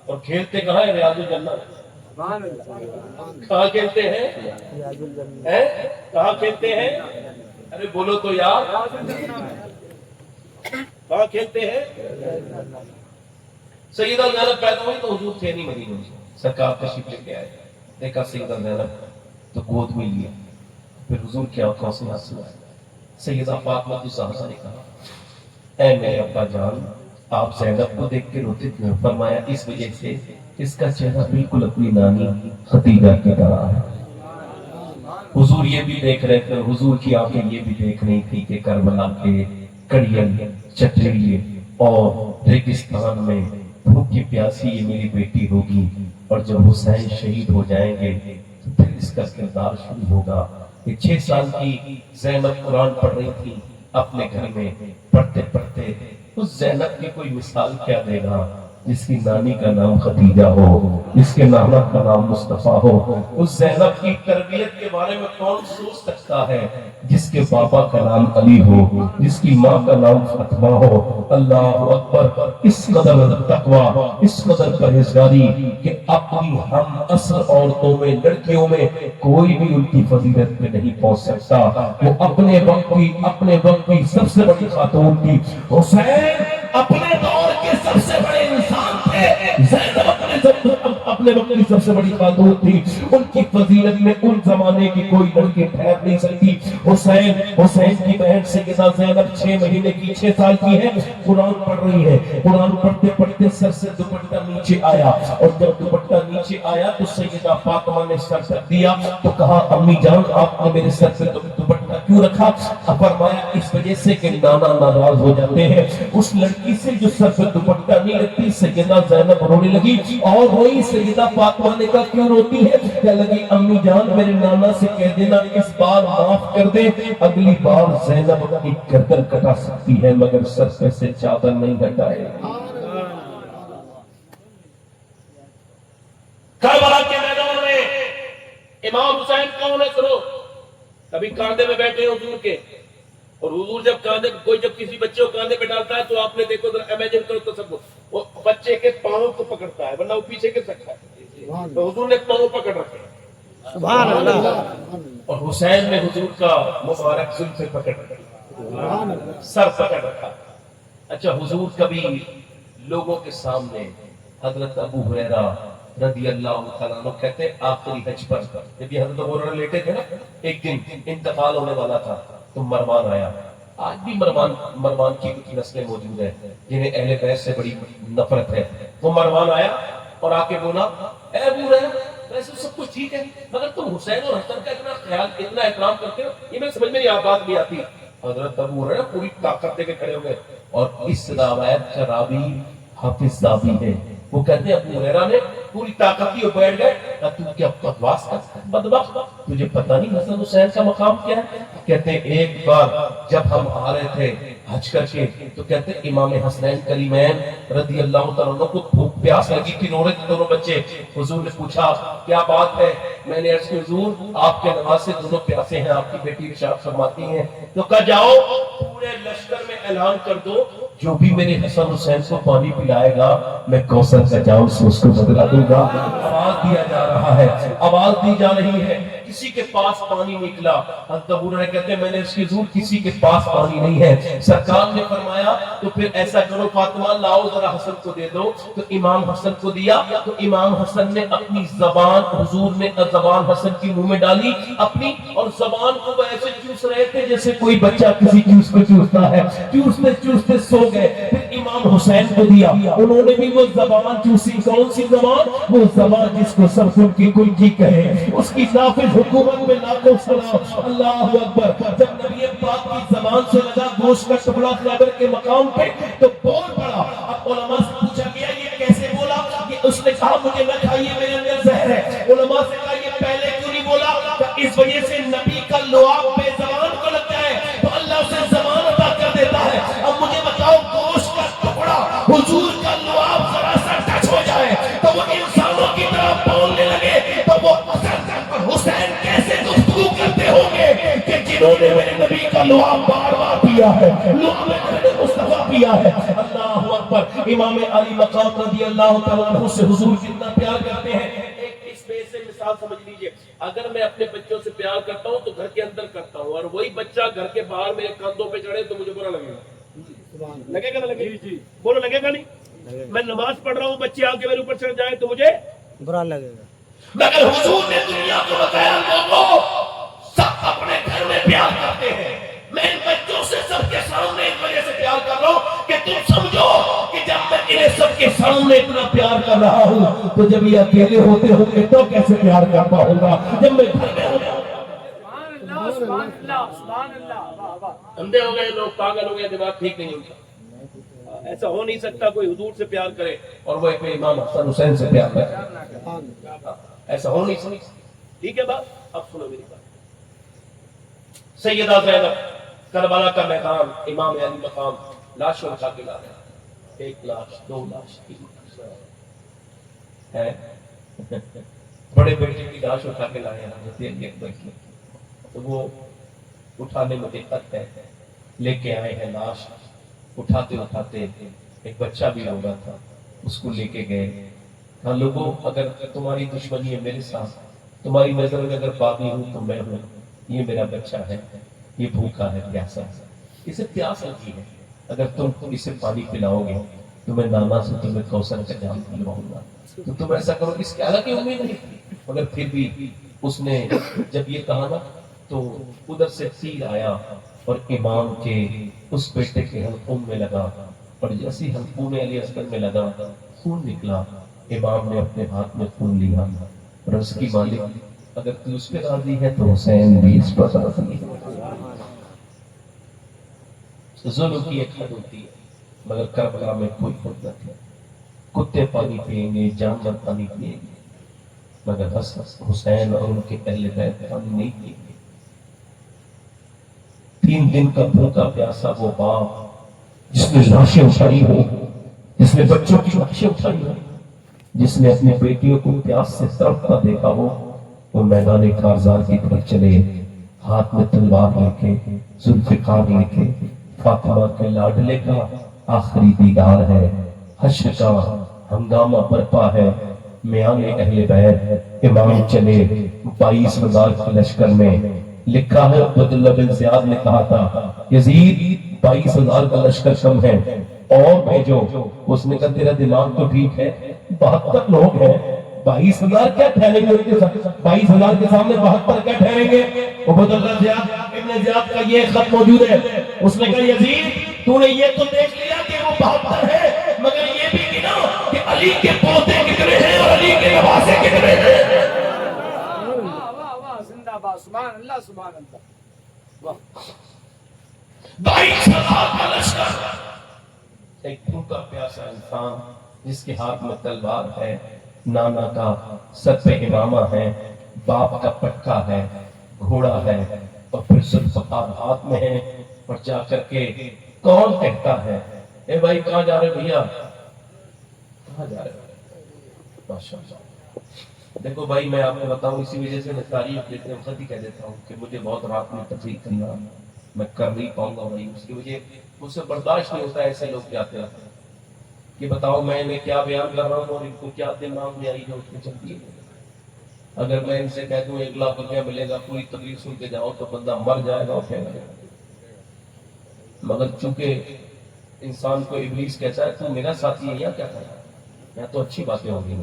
اور کھیلتے کہاں ہے؟ ریاض الجنت. کہاں کھیلتے ہیں؟ کہاں کھیلتے ہیں؟ ارے بولو تو یار، کہاں کھیلتے ہیں؟ سیدہ زینب پیدا ہوئی تو حضور تھے نہیں مدینے میں. سرکار تشریف لے کے آئے، دیکھا سیدہ زینب تو گود میں لیا. پھر حضور کی آنکھوں سے آنسو آئے. سیدہ فاطمہ الزہرا نے کہا اے میرے ابا جان، آپ زینب کو دیکھ کے روتے کیوں؟ فرمایا اس وجہ سے اس کا چہرہ بالکل اپنی نانی خدیجہ کی طرح ہے. حضور یہ بھی دیکھ رہے تھے، حضور کی آنکھیں یہ بھی دیکھ رہی تھی کہ کربلا کے کڑیل چٹریلے اور ریگستان میں بھوکی پیاسی یہ میری بیٹی ہوگی، اور جب حسین شہید ہو جائیں گے تو پھر اس کا کردار شروع ہوگا. یہ 6 سال کی زینب قرآن پڑھ رہی تھی اپنے گھر میں. پڑھتے پڑھتے اس زینب کی کوئی مثال کیا دے گا جس کی نانی کا نام خدیجہ ہو، جس کے نانا کا نام مصطفیٰ ہو. اس زینب کی تربیت کے بارے میں کون سوچ سکتا ہے جس کے بابا کا نام علی ہو، جس کی ماں کا نام فاطمہ ہو. اللہ اکبر. اس قدر تقویٰ، اس قدر پرہیزگاری کہ اپنی ہم عصر عورتوں میں، لڑکیوں میں کوئی بھی ان کی فضیلت میں نہیں پہنچ سکتا. وہ اپنے وقت کی سب سے بڑی خاتون تھی. حسین اپنے دور کے سب سے بڑے انسان تھے. زینب اپنے وقت کی سب سے بڑی خاتون تھی. ان کی فضیلت میں ان زمانے کی کوئی لڑکی ٹھہر نہیں سکتی. حسین کی بہن سیدہ زینب 6 مہینے کی 6 سال کی ہے، قرآن پڑھ رہی ہے. قرآن پڑھتے پڑھتے سر سے دوپٹہ نیچے آیا، اور جب دوپٹہ نیچے آیا تو سیدہ فاطمہ نے سر ڈھک دیا تو کہا امی جان آپ نے میرے سر سے دوپٹہ کیوں رکھا؟ فرمایا اس وجہ سے کہ نانا ناراض ہو جاتے ہیں. اس لڑکی سے جو سر پہ دوپٹہ نہیں رکھتی سیدہ زینب رونے لگی اور روئی. سیدہ فاطمہ نے کہا کیوں روتی ہے؟ کہنے لگی امی جان میرے نانا سے کہہ دینا اس بار معاف کر دے, اگلی بار زینب اپنی گردن کٹا سکتی ہے مگر سر پہ سے چادر نہیں ہٹائے. کربلا کے میدان میں امام حسین کون ہے سنو؟ کبھی کاندھے میں بیٹھے حضور کے, اور حضور جب کاندھے کوئی جب کسی بچے کو کاندھے پہ ڈالتا ہے تو آپ نے دیکھو ذرا امیجن کرو تو سب وہ بچے کے پاؤں کو پکڑتا ہے ورنہ وہ پیچھے گر سکتا ہے, تو حضور نے پاؤں پکڑ رکھے سبحان اللہ. اور حسین نے حضور کا مبارک زلف سے پکڑ رکھا, سر پکڑ رکھا. اچھا حضور کبھی لوگوں کے سامنے حضرت ابو ہریرہ رضی اللہ تعالیٰ عنہ کہتے ہیں آخری حج پر جب یہ حضرت ابو ہریرہ لیٹے تھے نا, ایک دن انتقال ہونے والا تھا تو مروان آیا. آج بھی مروان کی کچھ نسلیں موجود ہیں جنہیں اہل بیت سے بڑی نفرت ہے. وہ مروان آیا اور آ کے بولا اے ابو ہریرہ ویسے سب کچھ ٹھیک ہے مگر تم حسین اور حسن کا اتنا خیال اتنا احترام کرتے ہو, یہ میرے سمجھ میں نہیں بات نہیں آتی. حضرت ابو ہریرہ پوری طاقت دے کے کھڑے ہو گئے اور اس روایت کا راوی حافظ ذابی ہے. وہ کہتے ہیں ابو ہریرہ نے پوری طاقت کی بیٹھ گئے, تو کیا بکواس کرتا ہے بدبخت, تجھے پتہ نہیں حسن حسین کا مقام کیا ہے؟ کہتے ہیں ایک بار جب ہم آ رہے تھے حج کر کے تو کہتے ہیں امام حسنین کریمین رضی اللہ تعالیٰ عنہ کو بھوک پیاس لگی تھی, رو رہے تھے دونوں بچے. حضور نے پوچھا کیا بات ہے؟ میں نے عرض کی حضور آپ کے نماز سے دونوں پیاسے ہیں, آپ کی بیٹی ارشاد فرماتی ہیں. تو کہا جاؤ پورے لشکر میں اعلان کر دو جو بھی میرے حسن حسین کو پانی پلائے گا میں کوثر کا جام سے اس کو بدلا دوں گا. آواز دیا جا رہا ہے, آواز دی جا رہی ہے, کسی کے پاس پانی نکلا. حضرت ابو ہریرہ کہتے ہیں میں نے اس کی حضور کسی کے پاس پانی نہیں ہے. سرکار نے فرمایا تو پھر ایسا کرو فاطمہ لاؤ ذرا حسن کو دے دو. تو امام حسن کو دیا تو امام حسن نے اپنی زبان, حضور نے زبان حسن کی منہ میں ڈالی اپنی, اور زبان کو ایسے چوس رہے تھے جیسے کوئی بچہ کسی چیز کو چوستا ہے. چوستے چوستے سو گئے. پھر امام حسین کو دیا, انہوں نے بھی وہ زبان چوسی. کون سی زبان؟ وہ زبان جس کو سرسوں کی کنجی کہے, اس کی نافذ حکومت میں لاکھوں سلام. اللہ اکبر. جب نبی پاک کی زبان سے لگا گوشت کا ٹکڑا خیبر کے مقام پہ تو بول پڑا. اب علماء سے پوچھا گیا یہ کیسے بولا؟ کہ اس نے کہا مجھے نہ کھائیے میرے اندر زہر ہے. علماء سے کہا یہ پہلے کیوں نہیں بولا؟ کہ اس وجہ سے نبی کا لعاب پہ زبان کو لگتا ہے تو اللہ اسے زبان عطا کر دیتا ہے. اب مجھے بتاؤ گوشت کا ٹکڑا حضور کا لعاب ذرا سا ٹچ ہو جائے تو وہ انسانوں کی طرح بولنے لگے تو وہ حسین کیسے گفتگو کرتے ہوں گے کہ جنہوں نے میرے نبی کا لعاب بار بار پیا ہے, لعاب مصطفیٰ پیا ہے. اللہ اکبر. امام علی مقام رضی اللہ تعالیٰ عنہ سے حضور کتنا پیار کرتے ہیں. ایک اس پہ سے مثال سمجھ لیجئے, اگر میں اپنے بچوں سے پیار کرتا ہوں تو گھر کے اندر کرتا ہوں, اور وہی بچہ گھر کے باہر میرے کاندھوں پہ چڑھے تو مجھے برا لگے گا. لگے گا نہ لگے گا؟ جی بولو لگے گا نہیں؟ میں نماز پڑھ رہا ہوں بچے آ کے میرے اوپر چڑھ جائے تو مجھے برا لگے گا. مگر حضور نے دنیا کو بتایا لوگوں سب اپنے گھر میں پیار کرتے ہیں. میں ان بچوں سے سب کے سامنے اس وجہ سے پیار کر رہا ہوں کہ تم سمجھو کہ جب میں انہیں سب کے سامنے اتنا پیار کر رہا ہوں تو جب یہ اکیلے ہوتے ہوں گے تو کیسے پیار کرتا ہوں گا جب میں گھر میں ہوں گا. سبحان اللہ سبحان اللہ. واہ واہ. اندھے ہو گئے لوگ, پاگل ہو گئے, دماغ ٹھیک نہیں ہوتا. ایسا ہو نہیں سکتا کوئی حضور سے پیار کرے اور وہ ایک امام حسن حسین سے پیار کرے. ایسا ہو نہیں سکتا. ٹھیک ہے بات, اب سنو میری بات. سیدہ زینب کربلا کا میدان, امام علی مقام, لاشوں اٹھا کے لا رہے ہیں. 1 لاش 2 لاش 3 لاش ہے. بڑے بیٹے کی لاش اٹھا کے لائے ہیں تو وہ اٹھانے میں دقت ہے. لے کے آئے ہیں لاش, اٹھاتے اٹھاتے ایک بچہ بھی ہوگا تھا, اس کو لے کے گئے. ہاں لوگوں اگر تمہاری دشمنی ہے میرے ساتھ, تمہاری نظر میں اگر باغی ہوں تو میں ہوں. یہ میرا بچہ ہے, یہ بھوکا ہے, پیاسا ہے, اسے پیاس لگی ہے. اگر تم اسے پانی پلاؤ گے تو میں نانا سے تمہیں کوثر کا جام پلواؤں گا. تو تم ایسا کرو, اس کی حالانکہ امید نہیں, مگر پھر بھی اس نے جب یہ کہا نا تو ادھر سے تیر آیا اور امام کے اس بیٹے کے حلقوں میں لگا, اور جیسی حلقوں میں علی اصغر میں لگا خون نکلا. امام نے اپنے ہاتھ میں خون لیا اور اس کی مالک اگر تو اس پہ راضی ہے تو حسین بھی اس پر راضی ہے. ظلم کی ایک حد ہوتی ہے، مگر کربلا میں کوئی حد نہ تھی. کتے پانی پیئیں گے، جانور پانی پیئیں گے، مگر حسین اور ان کے اہل بیت پانی نہیں پیئیں گے. 3 دن کا بھوکا پیاسا وہ باپ جس نے لاشیں اٹھائی ہو، جس نے بچوں کی لاشیں اٹھائی ہو، جس نے اپنی بیٹیوں کو پیاس سے تڑپتا دیکھا ہو، وہ میدان کارزار کی طرف چلے، ہاتھ میں تلوار لے کے، ذوالفقار لے کے. فاطمہ کے لاڈلے کا آخری دیدار ہے، حشر کا ہنگامہ برپا ہے. میان اہل بیت امام چلے 22,000 کے لشکر میں. لکھا ہے عبداللہ بن زیاد نے کہا تھا یزید 22,000 کا لشکر کم ہے اور بھیجو. اس نے کہا تیرا دماغ تو ٹھیک ہے، 72 لوگ ہیں، 22,000 کیا ٹھہریں گے؟ 22,000 کے سامنے 72 کیا ٹھہریں گے؟ عبداللہ ابن زیاد کا یہ خط موجود ہے. اس نے کہا یزید تو نے یہ تو دیکھ لیا کہ وہ 72 ہے، مگر یہ بھی گنا کہ علی کے پوتے کتنے ہیں اور علی کے نواسے کتنے ہیں. واہ واہ واہ زندہ باد سبحان اللہ سبحان اللہ. واہ 22,000 کا لشکر، ایک بھوکا پیاسا انسان جس کے ہاتھ میں تلوار ہے، نانا کا سر پہ امامہ ہے، باپ کا پٹکا ہے، گھوڑا ہے، اور پھر ذوالفقار ہاتھ میں ہے. اور جا کر کے کون کہتا ہے اے بھائی کہاں جا رہے بھیا، کہاں جا رہے ہو؟ ماشاءاللہ. دیکھو بھائی میں آپ کو بتاؤں، اسی وجہ سے میں تعریف دیتے ہیں خط ہی کہہ دیتا ہوں کہ مجھے بہت رات میں تفریح کرنا میں کر نہیں پاؤں گا بھائی. اس کی وجہ مجھ سے برداشت نہیں ہوتا ایسے لوگ جاتے ہیں کہ بتاؤ میں نے کیا بیان کر رہا ہوں اور ان کو کیا دماغ میں آئی جو اس میں چلتی ہے. اگر میں ان سے کہہ دوں 1 لاکھ روپیہ ملے گا پوری تقریر سن کے جاؤ تو بندہ مر جائے گا اور پھر مگر چونکہ انسان کو ابلیس کہتا ہے تو میرا ساتھی ہے یا کیا کرنا یا تو اچھی باتیں ہوگی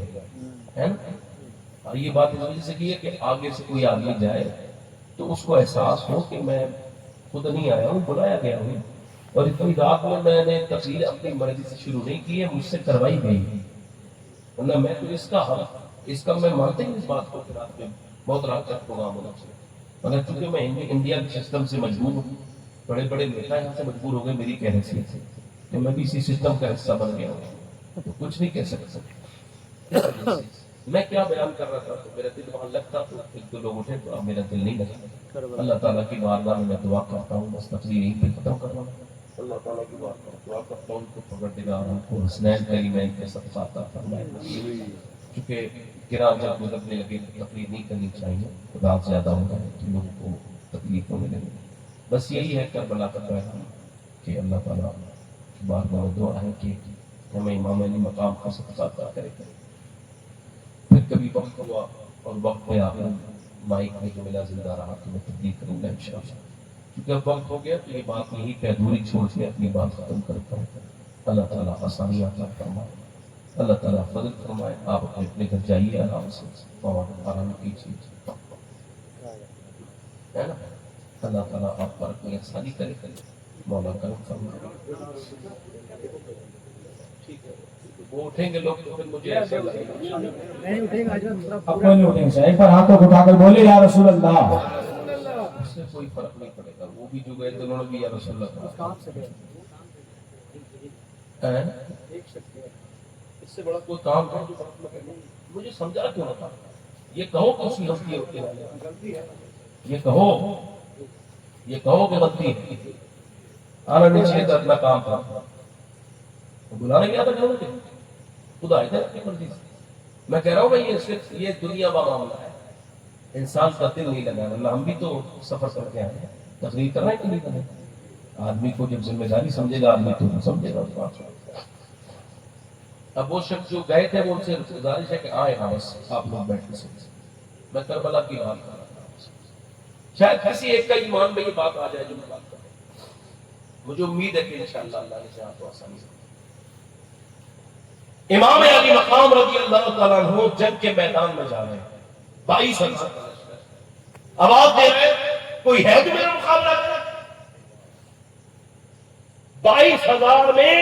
ہے نا. اور یہ بات اس وجہ سے کی ہے کہ آگے سے کوئی آدمی جائے تو اس کو احساس ہو کہ میں خود نہیں آیا ہوں، بلایا گیا ہوں. اور اتنی رات میں نے تقریر اپنی مرضی سے شروع نہیں کی ہے، مجھ سے کروائی گئی. ورنہ میں تو اس کا میں مانتا ہوں اس بات کو کہ رات میں بہت رات تک پروگرام ہونا چاہیے. مگر چونکہ میں انڈیا کے سسٹم سے مجبور ہوں، بڑے بڑے نیتا یہاں سے مجبور ہو گئے میری کہنے سے کہ میں بھی اسی سسٹم کا حصہ بن گیا ہوں تو کچھ نہیں کہہ سکتا. میں کیا بیان کر رہا تھا تو میرا دل وہاں لگتا تو 1-2 لوگ اٹھے تو اب میرا دل نہیں لگا. اللہ تعالیٰ کی بارگاہ میں دعا کرتا ہوں، بس تقریر یہیں پہ ختم کر رہا ہوں. اللہ تعالیٰ کی بارگاہ میں دعا کرتا ہوں کہ پروردگار ہم کو حسنین کریمین کے صدقات عطا فرمائے. چونکہ گراں جب گزرنے لگے تو تقریر نہیں کرنی چاہیے، رات زیادہ ہو جائے تو لوگوں کو تکلیف ہونے لگے. بس یہی ہے کربلا کا پیغام کہ اللہ تعالیٰ کی بارگاہ میں دعا ہے کہ ہمیں امام علی مقام کا صدقات عطا کرے. پھر کبھی وقت ہوا اور وقت پہ آپ مائک میں جو ملا زندہ رہا تو میں تبلیغ کروں گا انشاءاللہ. کیونکہ اب وقت ہو گیا تو یہ بات یہیں پہ ادھوری چھوڑ کے اپنی بات ختم کرتا ہوں. اللہ تعالیٰ آسانیاں عطا فرمائے، اللہ تعالیٰ فضل فرمائے. آپ اپنے گھر جائیے آرام سے اور آرام کیجیے ہے نا. اللہ تعالیٰ آپ پر اپنی آسانی کرے مولا کرم فرمائے. ٹھیک ہے وہ اٹھیں گے لوگ تو پھر مجھے ایسا لگے گا اپنے نہیں اٹھیں گے. ایک بار ہاتھوں کو اٹھا کر بولے یا رسول اللہ. اس سے کوئی فرق نہیں پڑے گا. وہ بھی جو گئے تھے انہوں نے بھی یا رسول اللہ کہا. اس سے بڑا کوئی کام ہے جو فرق نہ کرے. مجھے سمجھا کیوں نہ تھا. یہ کہو کہ اس کی غلطی ہوتی ہے، یہ کہو کہ غلطی ہے. آنا نہیں چاہیے تو اپنا کام تھا. بلانے گیا تھا کہوں خدا آئے تھے اپنی مرضی سے. میں کہہ رہا ہوں بھائی یہ دنیا کا معاملہ ہے، انسان کا دل نہیں لگانا. اللہ ہم بھی تو سفر کر کے آئے ہیں، تقریر کرنا ہے کہ نہیں کرنا. آدمی کو جب ذمہ داری سمجھے گا آدمی تو سمجھے گا. اب وہ شخص جو گئے تھے وہ ان سے گزارش ہے کہ آئے ہاں بس آپ لوگ بیٹھ کے سمجھے. میں کربلا کی بات کر رہا تھا، شاید کسی ایک کا ایمان میں یہ بات آ جائے جو میں بات کر رہا ہوں. مجھے امید ہے کہ انشاءاللہ اللہ نے چاہا تو آسانی سے. امام علی مقام رضی اللہ تعالیٰ عنہ جنگ کے میدان میں جا رہے ہیں. 22,000 آواز دے رہے کوئی ہے جو میرا مقابلہ کرے. 22,000 میں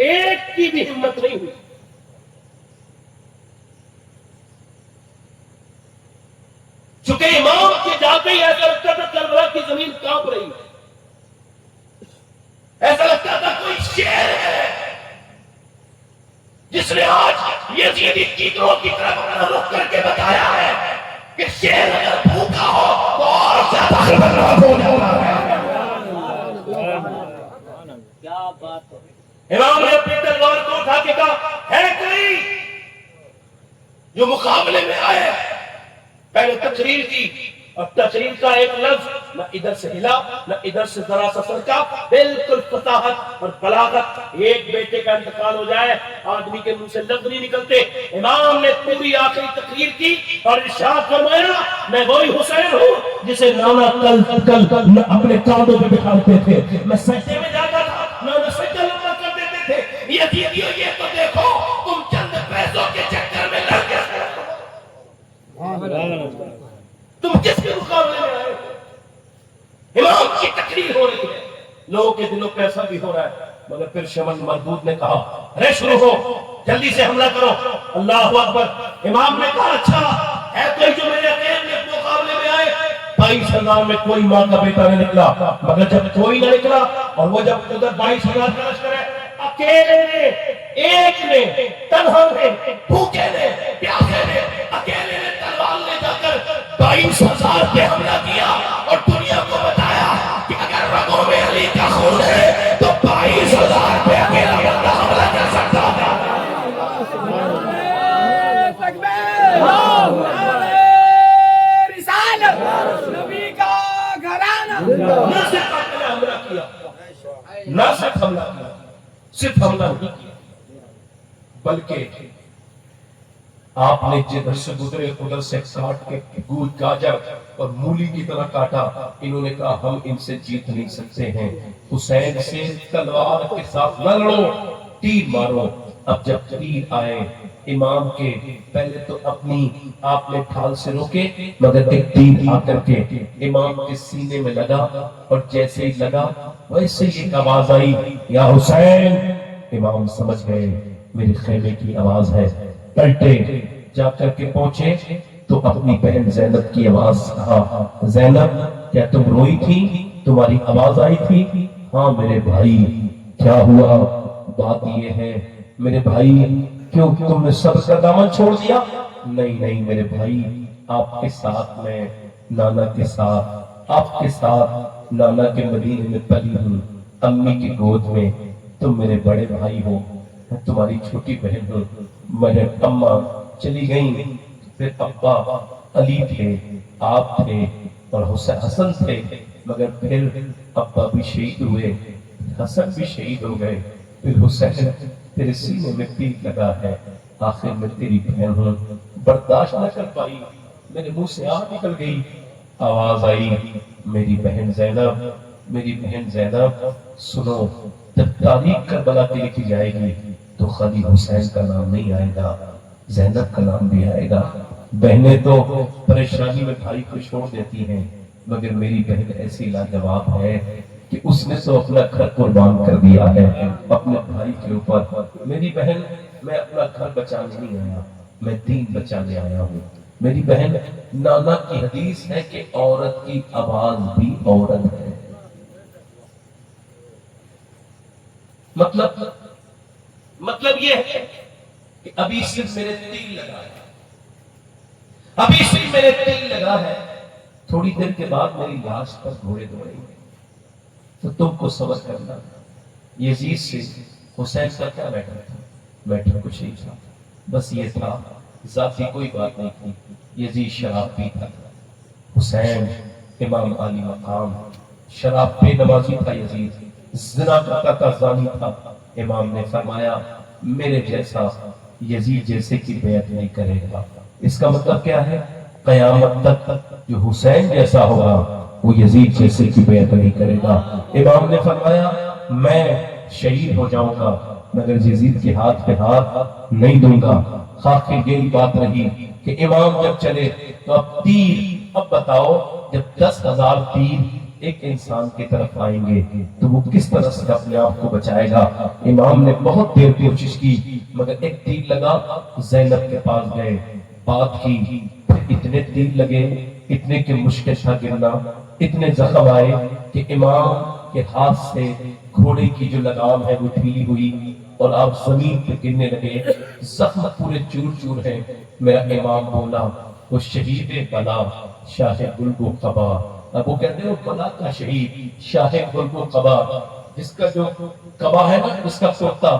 ایک کی بھی ہمت نہیں ہوئی. چونکہ امام کے جاتے ہی ایسا لگتا تھا کربلا کی زمین کانپ رہی ہے. ایسا یزید چیتوں کی طرف اپنا رخ کر کے بتایا ہے کہ شیر اگر بھوکا ہو تو اور زیادہ خطرناک ہو جاتا ہے۔ کیا بات ہے۔ امام نے اپنی تلوار کو اٹھا کے کہا ہے کوئی جو مقابلے میں آئے؟ پہلے تقریر کی، اور تقریر کا ایک لفظ نہ ادھر سے ہلا نہ ادھر سے ذرا سا سرکا، بالکل فصاحت اور بلاغت۔ ایک بیٹے کا انتقال ہو جائے آدمی کے منہ سے لفظ نہیں نکلتے۔ امام نے پوری آخری تقریر کی اور ارشاد فرمایا میں وہی حسین ہوں جسے نانا کل اپنے کاندھوں پہ بٹھاتے تھے، میں سجدے میں جاتا تھا، نانا سجدہ لمبا کر دیتے تھے۔ یزیدیو یہ تو دیکھو تم چند پیسوں کے چکر میں لڑ گئے، تم کس کے مقابلے میں آئے؟ امام کی تقریر ہو رہی ہے، لوگوں کے دلوں پہ ایسا بھی ہو رہا ہے، مگر پھر شمن مردود نے کہا ارے شروع ہو، جلدی سے حملہ کرو، اللہ اکبر۔ امام نے کہا اچھا ہے کوئی جو میرے اکیلے مقابلے میں آئے؟ 22,000 میں کوئی ماں کا بیٹا نہیں نکلا، مگر جب کوئی نہ نکلا اور وہ جب ادھر 22,000 کا لشکر ہے، اکیلے نے، ایک نے، تنہا نے، بھوکے نے، پیاسے نے، اکیلے نے تلوار لے جا کر 22,000 پہ حملہ کیا اور دنیا کو بتایا کہ اگر رگوں میں علی کا خون ہے تو 22,000 پہ اکیلا بندہ حملہ کر سکتا ہے۔ نبی کا گھرانہ، نہ صرف اپنے حملہ کیا، نہ صرف حملہ کیا، صرف حملہ نہیں کیا، بلکہ آپ نے جدھر سے گزرے ادھر سے کاٹ کے گاجر اور مولی کی طرح کاٹا۔ انہوں نے کہا ہم ان سے جیت نہیں سکتے ہیں، حسین سے تلوار کے ساتھ نہ لڑو، تیر مارو۔ اب جب تیر آئے امام کے، پہلے تو اپنی آپ نے ڈھال سے روکے، مگر ایک تیر آ کر کے امام کے سینے میں لگا، اور جیسے ہی لگا ویسے ہی ایک آواز آئی یا حسین۔ امام سمجھ گئے میرے خیمے کی آواز ہے، پلٹے، جا کر کے پہنچے تو اپنی بہن زینب کی آواز کہا زینب کیا تم روئی تھی؟ تمہاری آواز آئی تھی؟ ہاں میرے بھائی۔ کیا ہوا؟ بات یہ ہے میرے بھائی کیوں تم نے سب کا دامن چھوڑ دیا؟ نہیں میرے بھائی، آپ کے ساتھ میں نانا کے ساتھ، آپ کے ساتھ نانا کے مدینے میں پلی ہوں، امی کی گود میں، تم میرے بڑے بھائی ہو، میں تمہاری چھوٹی بہن ہوں۔ میرے اماں چلی گئیں، پھر ابا علی تھے، آپ تھے اور حسن تھے، مگر پھر ابا بھی شہید ہوئے، حسن بھی شہید ہو گئے، پھر حسین تیرے سینے میں تیر لگا ہے، آخر میں تیری بہن ہوں، برداشت نہ کر پائی، میرے منہ سے آہ نکل گئی، آواز آئی میری بہن زینب، میری بہن زینب سنو، جب تاریخ کربلا کی لکھی جائے گی تو خالی حسین کا نام نہیں آئے گا، زینب کا نام بھی آئے گا۔ بہنیں تو پریشانی میں بھائی کو چھوڑ دیتی ہیں، مگر میری بہن ایسی لاجواب ہے کہ اس نے تو اپنا گھر قربان کر دیا ہے اپنے بھائی کے اوپر۔ میری بہن، میں اپنا گھر بچانے نہیں آیا، میں دین بچانے آیا ہوں۔ میری بہن، نانا کی حدیث ہے کہ عورت کی آواز بھی عورت ہے، مطلب یہ ہے کہ ابھی صرف میرے تیل لگا ہے، ابھی صرف میرے تیل لگا ہے، تھوڑی دیر کے بعد میری لاش پر گھوڑے دوڑیں گے، تو تم کو صبر کرنا۔ یزید سے حسین کا کیا میٹر تھا؟ میٹر کچھ نہیں تھا، بس یہ تھا ذاتی کوئی بات نہیں تھی۔ یزید شراب پیتا تھا، حسین امام عالی مقام، شراب پہ نمازی تھا، یزید زنا کرتا تھا، زانی تھا۔ امام نے فرمایا میرے جیسا یزید جیسے کی بیعت نہیں کرے گا۔ اس کا مطلب کیا ہے؟ قیامت تک جو حسین جیسا ہوگا وہ یزید جیسے کی بیعت نہیں کرے گا۔ امام نے فرمایا میں شہید ہو جاؤں گا مگر یزید کے ہاتھ پہ ہاتھ نہیں دوں گا۔ آخر یہی بات رہی کہ امام جب چلے تو اب تیر، اب بتاؤ جب 10,000 تیر ایک انسان کی طرف آئیں گے تو وہ کس طرح سے اپنے آپ کو بچائے گا؟ امام نے بہت دیر کوشش کی مگر ایک تیر لگا، زینب کے پاس گئے، بات کی، پھر اتنے تیر لگے، اتنے کہ مشکل تھا گرنا، اتنے زخم آئے کہ امام کے ہاتھ سے گھوڑے کی جو لگام ہے وہ ڈھیلی ہوئی، اور آپ زمین پہ گرنے لگے، زخم پورے چور چور ہیں۔ میرا امام بولا وہ شہید بلا شاہ گلب و قبا، اب وہ کہتے ہیں وہ بلا کا شہید شاہ گلب و قبا، جس کا جو قبا ہے نا، اس کا کرتا،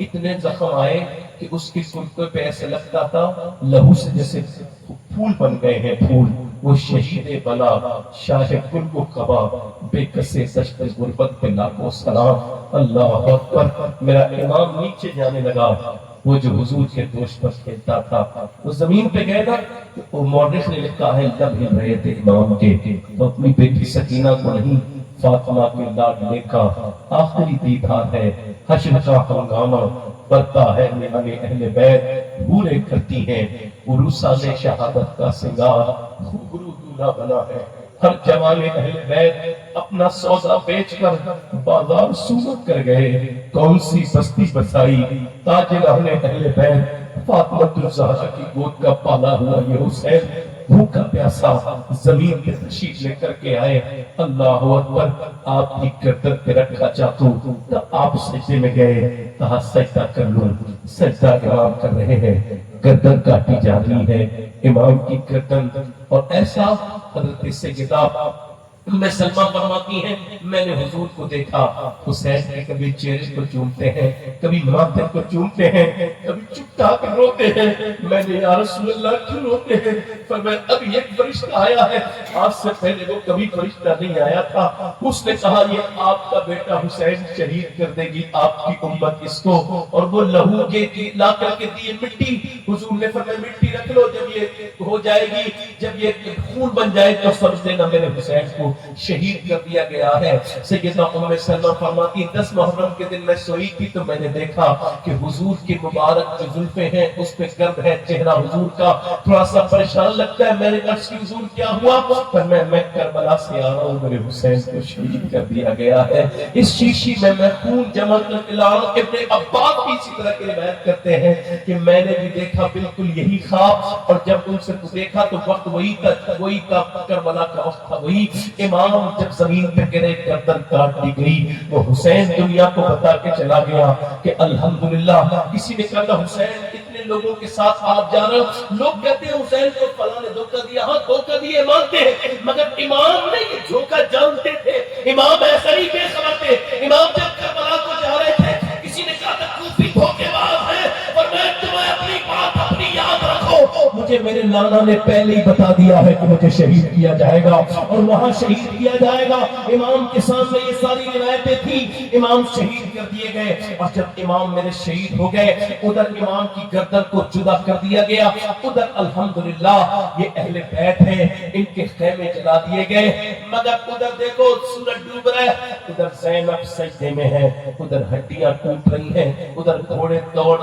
اتنے زخم آئے کہ اس کے کرتے پہ ایسے لگتا تھا لہو سے جیسے پھول بن گئے ہیں پھول۔ وہ شہید بلا شاہ گلب و قبا، بے کسے دشت غربت پہ لاکھوں سلام۔ اللہ اکبر۔ میرا امام نیچے جانے لگا، وہ جو حضور کے دوست پر کھیلتا تھا وہ زمین پہ گئے نا، وہ مورخ نے لکھا ہے لب ہل رہے تھے امام کے، تو اپنی بیٹی سکینہ کو نہیں، فاطمہ کے لاڈلے کا آخری دیدار ہے، حشر کا ہنگامہ برتا ہے نعمت اہل بیت، بھولے کرتی ہیں عروسان شہادت کا سنگار، خوبرو دولہا بنا ہے ہر جوان اہل بیت، اپنا سودا بیچ کر بازار سومت کر گئے، کون سی بستی بسائی تاجر اہل بیت، فاطمہ الزہرا کی گود کا پالا ہوا یہ حسین، بھوکا پیاسا زمین پہ تشریف لے کر کے آئے۔ اللہ اکبر۔ آپ کی گردن پہ رکھا چاقو، تب آپ سجدے میں گئے، کہا سجدہ کر لوں، سجدہ امام کر رہے ہیں، گردن کاٹی جا رہی ہے امام کی گردن، اور ایسا حضرت سیدہ میں سلمہ فرماتی ہیں میں نے حضور کو دیکھا، حسین کے کبھی چہرے کو چومتے ہیں، کبھی ماتھے کو چومتے ہیں، کبھی چپٹا کر روتے ہیں۔ میں نے یا رسول اللہ کیوں روتے ہیں؟ فرمایا اب ایک فرشتہ آیا ہے، آج سے پہلے وہ کبھی فرشتہ نہیں آیا تھا، اس نے کہا یہ آپ کا بیٹا حسین شہید کر دے گی آپ کی امت اس کو، اور وہ لہو کے لا کر کے دیے مٹی، حضور نے فرمایا مٹی رکھ لو، جب یہ ہو جائے گی، جب یہ خون بن جائے تو سمجھ لینا میرے حسین کو شہید کر دیا گیا ہے۔ سیدہ ام سلمہ فرماتی 10 محرم کے دن میں سوئی تھی تو میں نے دیکھا کہ حضور کی مبارک جو زلفیں ہیں اس پہ گرد ہے چہرہ حضور کا، تھوڑا سا پریشان لگتا ہے، میں نے عرض کی حضور کیا ہوا؟ پر میں کربلا سے آ رہا ہوں، میرے حسین کو شہید کر دیا گیا ہے، اس شیشی میں خون جمع کر کے لا رہا ہوں۔ ابن عباس بھی اسی طرح کی روایت کرتے ہیں کہ میں نے بھی دیکھا بالکل یہی خواب، اور جب ان سے دیکھا تو وقت وہی تھا کربلا کا وقت تھا وہی۔ امام جب زمین پہ گرے گردن کاٹ دی گئی، وہ حسین دنیا کو بتا کے چلا گیا کہ الحمدللہ۔ کسی نے کہا حسین اتنے لوگوں کے ساتھ آپ جا رہے ہو، لوگ کہتے ہیں حسین کو فلاں نے دھوکہ دیا، ہاں دھوکہ دیے مانتے ہیں، مگر امام نے یہ دھوکہ جانتے تھے، امام ایسا ہی بے خبر تھے۔ امام جب کربلا کو جا رہے تھے، کسی نے کہا تھا کوفی دھوکے باز ہے، اور میں تمہیں اپنی بات اپنی یاد رکھو، مجھے میرے نانا نے پہلے ہی بتا دیا ہے کہ مجھے شہید کیا جائے گا اور وہاں شہید کیا جائے گا۔ امام کے سامنے یہ ساری روایتیں تھیں، امام شہید کر دیے گئے، اور جب امام میرے شہید ہو گئے، ادھر امام کی گردن کو جدا کر دیا گیا، ادھر الحمدللہ یہ اہل بیت ہیں، ان کے خیمے جلا دیے گئے، مگر ادھر دیکھو سورج ڈوب رہا ہے، ادھر زینب سجدے میں ہے، ادھر ہڈیاں ٹوٹ رہی ہیں، ادھر گھوڑے دوڑ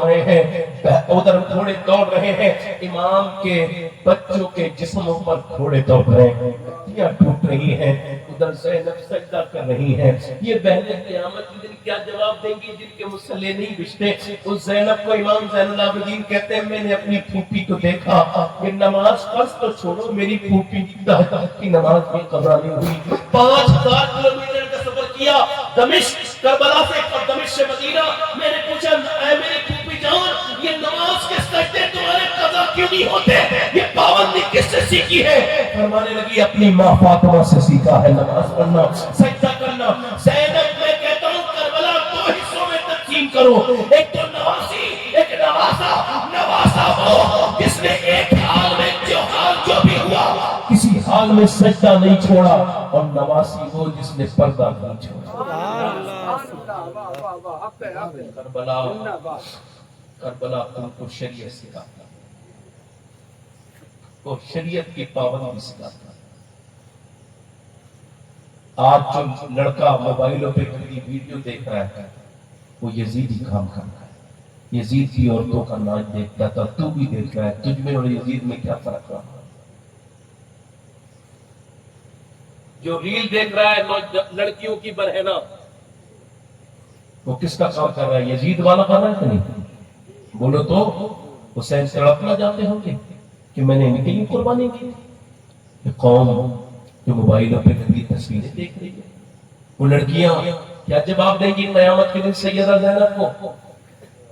رہے ہیں، امام کے بچوں کے جسموں پر گھوڑے دوڑ رہے ہیں، ہڈیاں ٹوٹ رہی ہیں، ادھر زینب سجدہ کر رہی ہیں۔ یہ بہنیں قیامت کے دن کیا جواب دیں گی جن کے مسلے نہیں بچتے؟ اس زینب کو امام زین العابدین کہتے ہیں میں نے اپنی پھوپھی کو دیکھا کہ نماز فرض تو چھوڑو، میری پھوپھی تہجد کی نماز بھی قضا نہیں ہوئی، 5000 کلومیٹر کا سفر کیا دمشق کربلا سے اور دمشق سے مدینہ۔ میں نے پوچھا اے میری پھوپھی جان یہ نماز کے سجدے تمہارے قضا کیوں نہیں ہوتے؟ یہ پابندی کس سے سیکھی ہے؟ فرمانے لگی اپنی ماں فاطمہ سے سیکھا ہے نماز پڑھنا، سجدہ کرنا۔ زینب میں کہتا ہوں کربلا 2 حصوں میں تقسیم کرو، ایک تو نواسی ایک نواسا۔ نواسا وہ جس نے ایک حال میں جو بھی ہوا کسی حال میں سجدہ نہیں چھوڑا، اور نواسی وہ جس نے پردہ نہیں چھوڑا۔ کربلا تم کو شریعت سکھاتا، وہ شریعت کی پابندی سکھاتا۔ آج جو لڑکا موبائلوں پہ کبھی ویڈیو دیکھ رہا ہے وہ یزیدی کام کر رہا ہے، یزید کی عورتوں کا ناچ دیکھتا تھا، تو بھی دیکھ رہا ہے، تجھ میں اور یزید میں کیا فرق رہا؟ جو ریل دیکھ رہا ہے لڑکیوں کی برہنہ، وہ کس کا کام کر رہا ہے؟ یزید والا کر رہا ہے کہ نہیں؟ بولو تو حسین سے تڑپنا جاتے ہوں گے کہ میں نے ان کے لیے قربانی کی؟ یہ قوم جو موبائلوں پہ گندی تصویریں دیکھ رہی ہے، وہ لڑکیاں کیا جواب دیں گی قیامت کے دن سیدہ زینب کو؟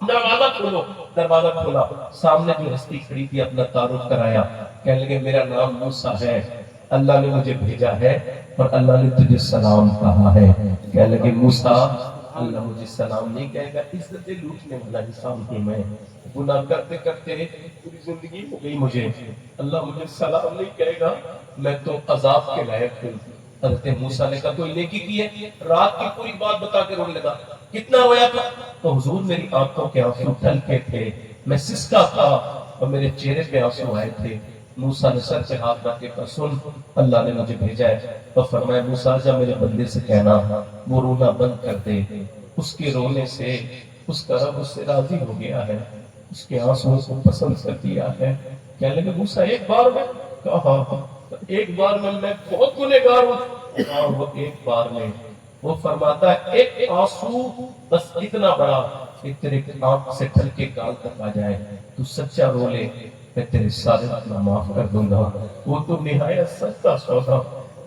دروازہ کھولو، دروازہ کھولا، سامنے جو ہستی کھڑی تھی اپنا تعارف کرایا، کہنے لگے میرا نام موسیٰ ہے، اللہ نے مجھے بھیجا ہے اور اللہ نے تجھے سلام کہا ہے۔ کہنے لگے موسیٰ اللہ مجھے سلام نہیں کہے گا، عزت لوٹنے والا انسان ہوں میں، گناہ کرتے کرتے پوری زندگی ہو گئی مجھے، اللہ مجھے سلام نہیں کہے گا، میں تو عذاب کے لائق ہوں۔ حضرت موسیٰ نے کہا کوئی نیکی کی ہے؟ رات کی پوری بات بتا کے رونے لگا، کتنا رویا تھا؟ تو حضور میری آنکھوں کے آنسو ٹھلکے تھے، میں سسکا تھا اور میرے چہرے پہ آنسو آئے تھے۔ موسیٰ نے سر پہ ہاتھ رکھ کے کہا سن اللہ نے مجھے بھیجا ہے، اور فرمایا موسیٰ جا میرے بندے سے کہنا وہ رونا بند کر دے، اس کے رونے سے اس کا رب اس سے راضی ہو گیا ہے، اس کے آنسوؤں کو پسند کر دیا ہے۔ کہنے لگے موسیٰ ایک بار میں؟ کہا ہاں ایک بار میں بہت گنہگار ہوں، اور وہ ایک بار میں وہ فرماتا ہے ایک آنسو بس اتنا بڑا کہ تیرے آنکھ سے ٹھل کے گال تک آ جائے، تو سچا رو لے میں تیرے سارے گناہ معاف کر دوں گا۔ وہ تو نہایت سستا سودا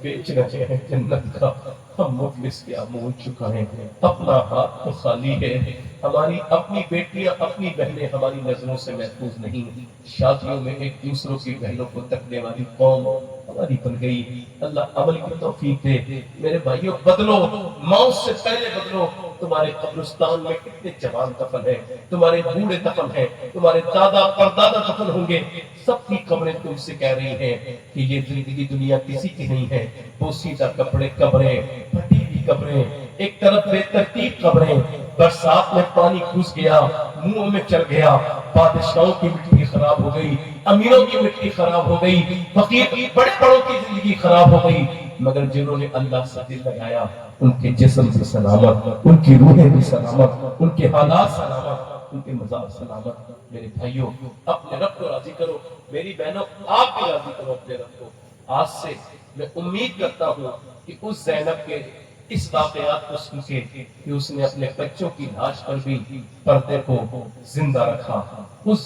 بیچ رہے ہیں جنت کا، ہم مفلس کیا مول چکائیں، اپنا ہاتھ تو خالی ہے، ہماری اپنی بیٹیاں اپنی بہنیں ہماری نظروں سے محفوظ نہیں، شادیوں میں ایک دوسروں کی بہنوں کو تکنے والی قوم ہماری بن گئی۔ اللہ عمل کی توفیق دے۔ میرے بھائیوں بدلو، موت سے پہلے بدلو۔ تمہارے قبرستان میں کتنے جوان دفن ہیں، تمہارے بوڑھے دفن ہیں، تمہارے دادا پردادا دفن ہوں گے، سب کی قبریں تم سے کہہ رہی ہیں کہ یہ زندگی دنیا کسی کی نہیں ہے، بوسیدہ کپڑے قبریں، پھٹی ہوئی قبریں، ایک طرف بے ترتیب قبریں، برسات میں پانی گھس گیا منہوں میں چل گیا، بادشاہوں کی مٹی خراب ہو گئی، امیروں کی مٹی خراب ہو گئی، فقیر کی بڑے بڑوں کی زندگی خراب ہو گئی، مگر جنہوں نے اللہ سے دل لگایا ان کے جسم بھی سلامت، ان کی روحیں بھی سلامت، ان کے حالات سلامت، ان کے مزاج سلامت۔ میرے بھائیوں اپنے رب کو راضی کرو، میری بہنوں آپ بھی راضی کرو اپنے رب کو۔ آج سے میں امید کرتا ہوں کہ اس زینب کے اس واقعات کو سن کے کہ اس نے اپنے بچوں کی لاش پر بھی پردے کو زندہ رکھا، اس